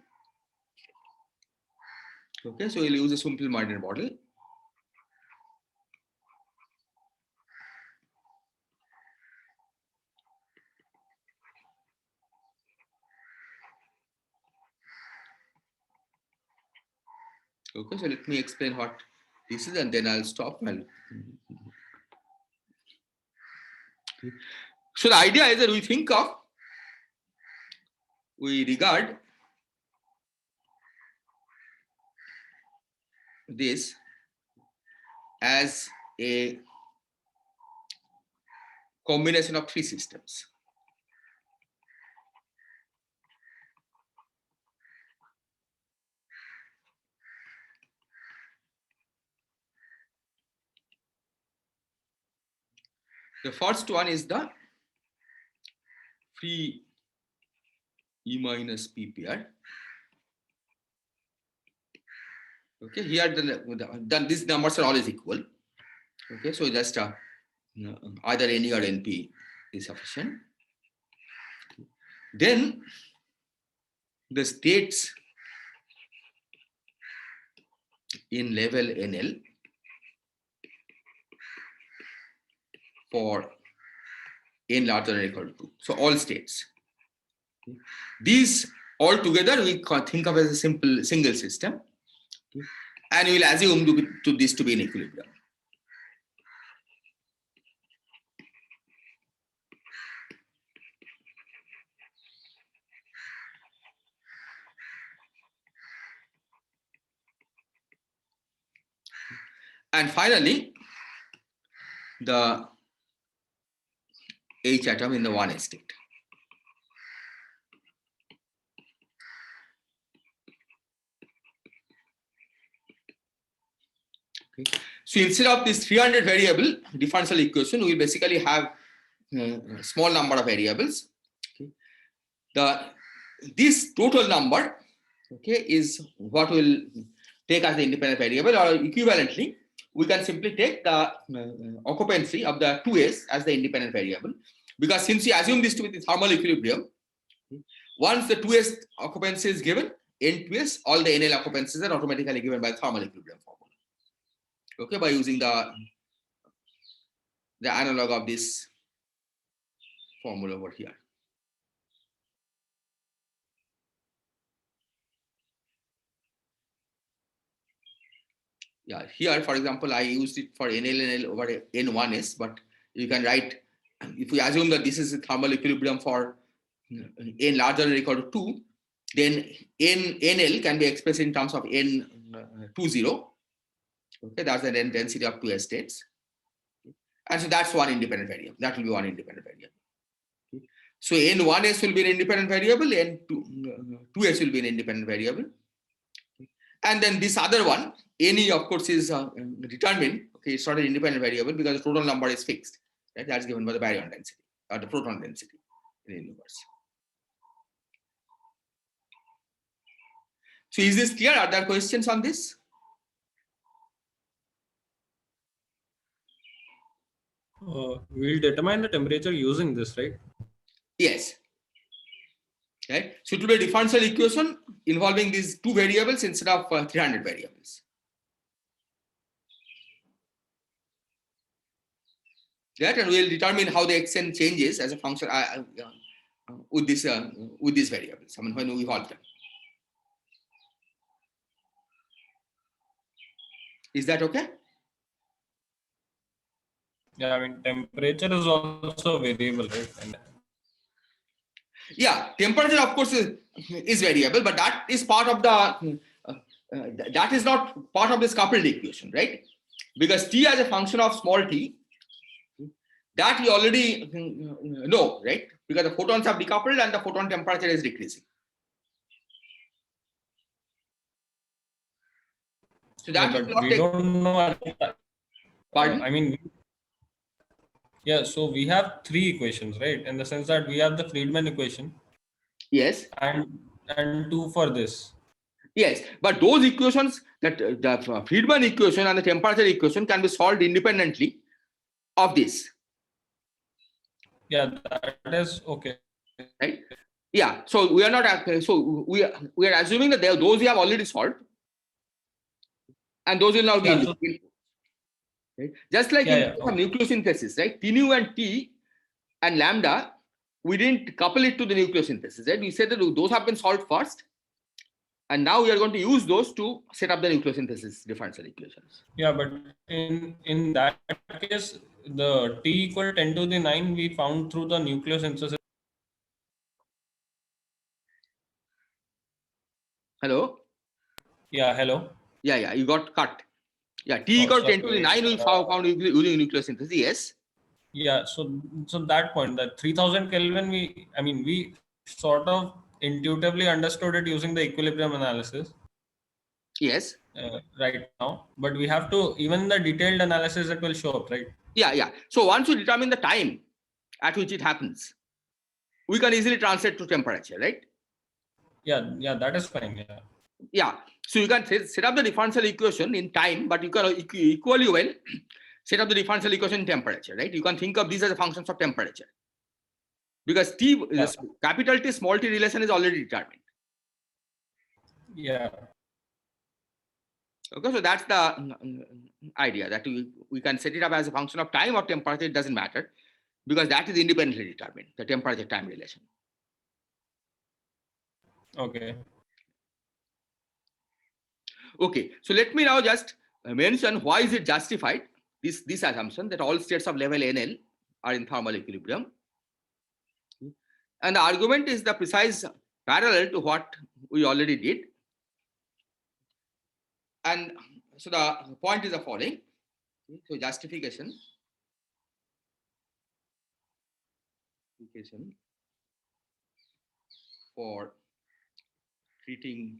Okay, so we'll use a simple modern model. Okay, so let me explain what this is, and then I'll stop. So the idea is that we regard this as a combination of three systems. The first one is the free E minus P pair. Okay, here then these numbers are always equal. Okay, so just either NE or NP is sufficient. Then the states in level NL for n larger than or equal to 2. So all states. These all together we think of as a simple single system, and we will assume to this to be in equilibrium. And finally, the H atom in the 1s state. Okay. So instead of this 300 variable differential equation, we will basically have a small number of variables. Okay. This total number, okay, is what will take as the independent variable, or equivalently, we can simply take the occupancy of the 2s as the independent variable, because since we assume this to be the thermal equilibrium, once the 2s occupancy is given, n2s, all the NL occupancies are automatically given by the thermal equilibrium formula. Okay, by using the analog of this formula over here. Yeah, here, for example, I used it for NL over N1s, but you can write, if we assume that this is a thermal equilibrium for n larger than or equal to 2, then NL can be expressed in terms of N20. Okay, that's the density of 2s states. And so that's one independent variable. That will be one independent variable. Okay. So N1s will be an independent variable, N2s will be an independent variable. And then this other one, NE, of course, is determined. Okay, it's not an independent variable because the total number is fixed. Right? That's given by the baryon density or the proton density in the universe. So is this clear? Are there questions on this? We'll determine the temperature using this, right? Yes. Right. So it will be a differential equation involving these two variables instead of 300 variables. Right, and we will determine how the xn changes as a function with these variables. I mean, when we evolve them. Is that okay? Yeah, I mean, temperature is also a variable, right? And yeah, temperature, of course, is variable, but that is part of the that is not part of this coupled equation, right? Because T as a function of small t, that we already know, right? Because the photons have decoupled and the photon temperature is decreasing. So that yeah, but we don't know. Pardon? I mean, yeah, so we have three equations, right? In the sense that we have the Friedman equation. Yes. And two for this. Yes, but those equations, that the Friedman equation and the temperature equation, can be solved independently of this. Yeah, that is okay. Right? Yeah. So we are not. So we are assuming that those we have already solved, and those will now be in. Right? Just like in nucleosynthesis, right? T nu and T and lambda, we didn't couple it to the nucleosynthesis, right? We said that those have been solved first, and now we are going to use those to set up the nucleosynthesis differential equations. Yeah, but in that case, the T equal 10 to the 9 we found through the nucleosynthesis. Hello? Yeah, hello? Yeah, you got cut. Yeah, T equal 10 to the 9 we found using nucleosynthesis, yes. Yeah, so that point, that 3000 Kelvin, we sort of intuitively understood it using the equilibrium analysis. Yes. Right now, but we have to, even the detailed analysis, it will show up, right? Yeah. So once you determine the time at which it happens, we can easily translate to temperature, right? Yeah, that is fine. Yeah. Yeah. So you can set up the differential equation in time, but you can equally well set up the differential equation in temperature, right? You can think of these as a functions of temperature, because T, Yeah. capital T, small t relation is already determined. Yeah. Okay, so that's the idea, that we can set it up as a function of time or temperature, it doesn't matter, because that is independently determined, the temperature time relation. Okay. Okay, so let me now just mention why is it justified, this assumption that all states of level NL are in thermal equilibrium. And the argument is the precise parallel to what we already did. And so the point is the following. So justification for treating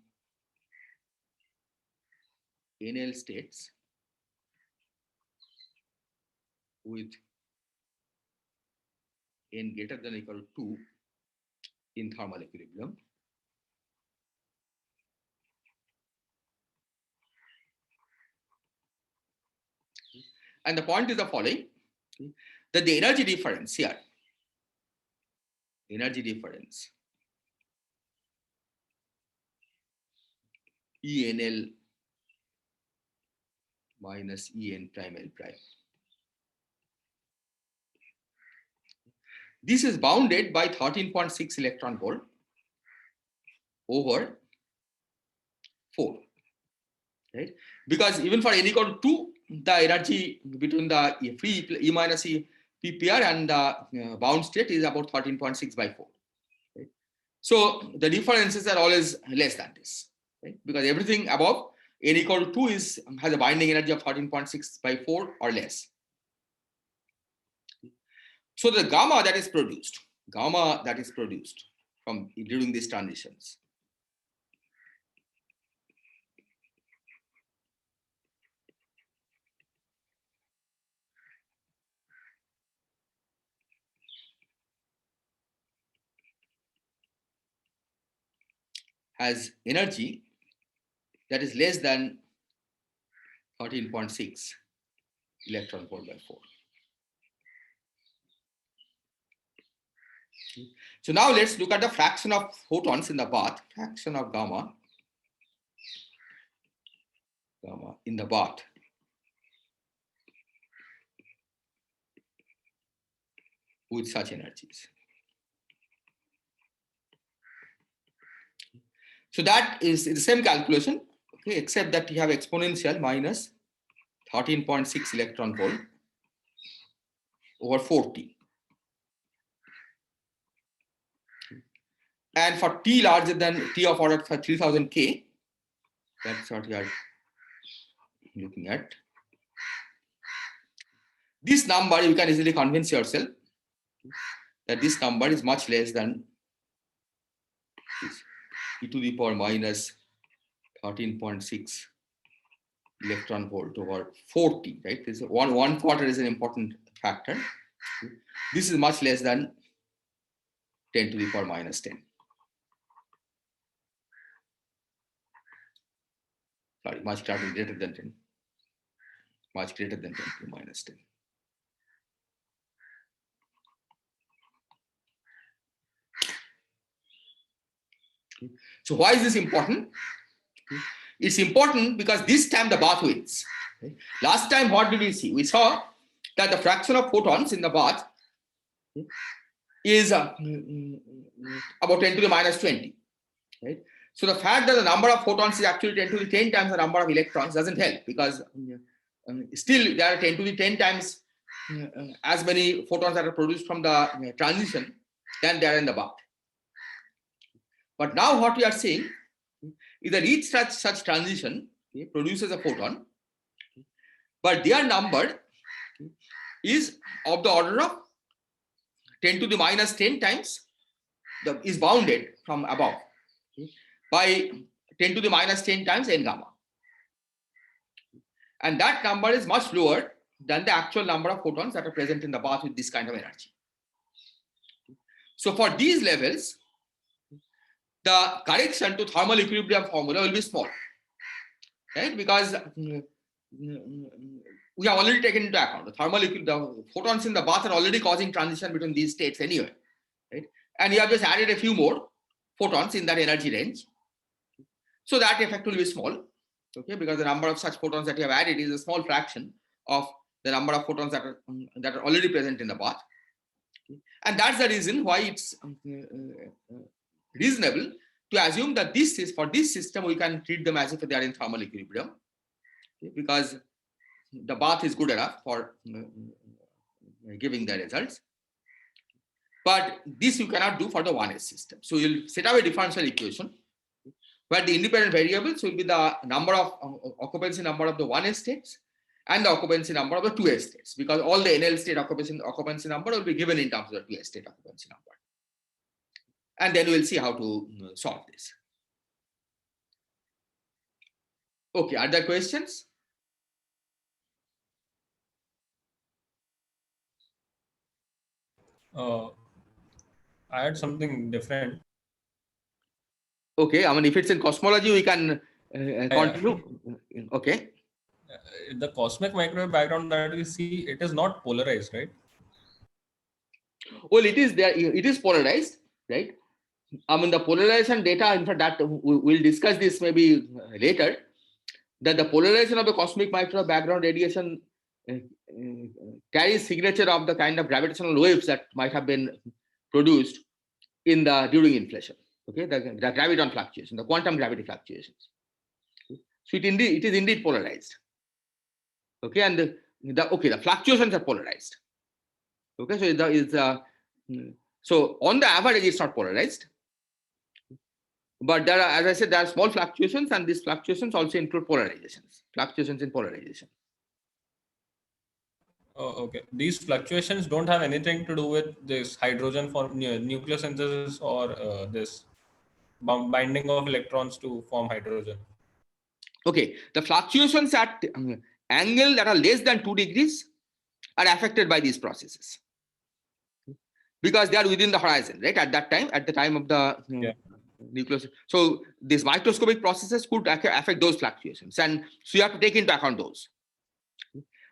NL states with n greater than or equal to 2 in thermal equilibrium. And the point is the following, that the energy difference here, ENL minus En prime L prime. This is bounded by 13.6 electron volt over 4, right? Because even for n equal to 2, the energy between the free E minus E PPR and the bound state is about 13.6 by 4. Right? So the differences are always less than this, right? Because everything above n equal to 2 has a binding energy of 13.6 by 4 or less. So the gamma that is produced from during these transitions has energy that is less than 13.6 electron volt by 4. So now let's look at the fraction of photons in the bath, fraction of gamma in the bath with such energies. So that is the same calculation, okay, except that you have exponential minus 13.6 electron volt over 40. And for T larger than T of order 3000 K, that's what we are looking at. This number, you can easily convince yourself that this number is much less than this, e to the power minus 13.6 electron volt over 40, right? This one quarter is an important factor. This is much less than 10 to the power minus 10. Sorry, much greater than 10. Much greater than 10 to the minus 10. So why is this important? It's important because this time the bath wins. Last time, what did we see? We saw that the fraction of photons in the bath is about 10 to the minus 20. Right? So the fact that the number of photons is actually 10 to the 10 times the number of electrons doesn't help, because still there are 10 to the 10 times as many photons that are produced from the transition than there are in the bath. But now what we are saying is that each such transition produces a photon, but their number is of the order of 10 to the minus 10 times, is bounded from above by 10 to the minus 10 times n gamma. And that number is much lower than the actual number of photons that are present in the bath with this kind of energy. So for these levels, the correction to thermal equilibrium formula will be small, right? Because we have already taken into account the photons in the bath are already causing transition between these states anyway, right? And you have just added a few more photons in that energy range. So that effect will be small, okay? Because the number of such photons that you have added is a small fraction of the number of photons that are already present in the bath. And that's the reason why it's reasonable to assume that for this system, we can treat them as if they are in thermal equilibrium, okay? Because the bath is good enough for giving the results. But this you cannot do for the 1s system. So you'll set up a differential equation where the independent variables will be the number of occupancy number of the 1s states and the occupancy number of the 2s states, because all the NL state occupancy number will be given in terms of the 2s state occupancy number. And then we'll see how to solve this. Okay, are there questions? I had something different. Okay, I mean, if it's in cosmology, we can continue. Okay. The cosmic microwave background that we see, it is not polarized, right? Well, it is there. It is polarized, right? I mean, the polarization data, in fact, that we'll discuss this maybe later, that the polarization of the cosmic microwave background radiation carries signature of the kind of gravitational waves that might have been produced during inflation. Okay, the graviton fluctuation, the quantum gravity fluctuations. So it is indeed polarized. Okay, and the fluctuations are polarized. Okay, so on the average, it's not polarized. But there are, as I said, there are small fluctuations, and these fluctuations also include polarizations, fluctuations in polarization. Oh, okay. These fluctuations don't have anything to do with this hydrogen form nucleosynthesis or this binding of electrons to form hydrogen. Okay, the fluctuations at angle that are less than 2 degrees are affected by these processes because they are within the horizon, right? At the time of the nucleus. So these microscopic processes could affect those fluctuations, and so you have to take into account those.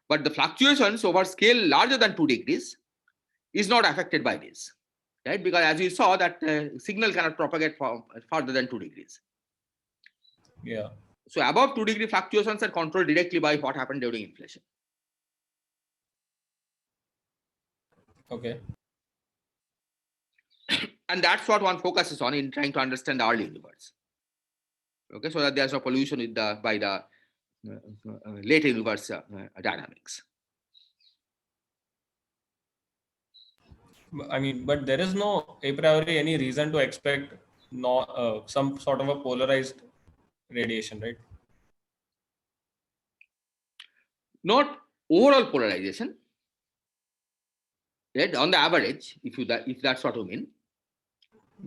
But the fluctuations over scale larger than 2 degrees is not affected by this, right? Because as you saw, that signal cannot propagate further than 2 degrees. Yeah. So above 2 degree fluctuations are controlled directly by what happened during inflation. Okay. And that's what one focuses on in trying to understand the early universe. Okay, so that there's no pollution by the late universe dynamics. I mean, but there is no a priori any reason to expect some sort of a polarized radiation, right? Not overall polarization, right? On the average, if that's what you mean.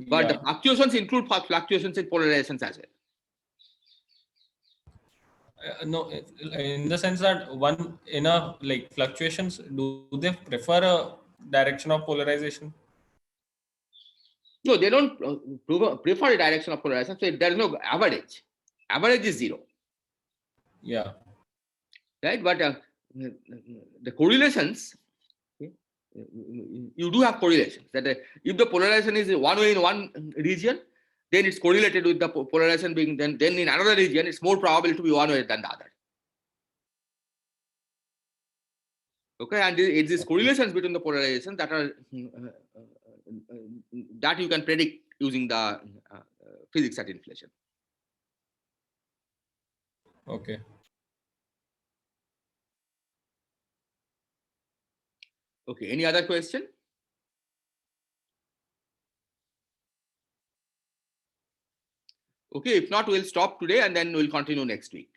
But the fluctuations include fluctuations in polarizations as well. No, in the sense that like fluctuations, do they prefer a direction of polarization? No, they don't prefer a direction of polarization. So there is no average. Average is 0. Yeah. Right, but the correlations, okay, you do have correlations. That if the polarization is one way in one region, then it's correlated with the polarization being then in another region, it's more probable to be one way than the other. Okay, and it's these correlations between the polarizations that are that you can predict using the physics at inflation. Okay. Okay, any other question? Okay, if not, we'll stop today and then we'll continue next week.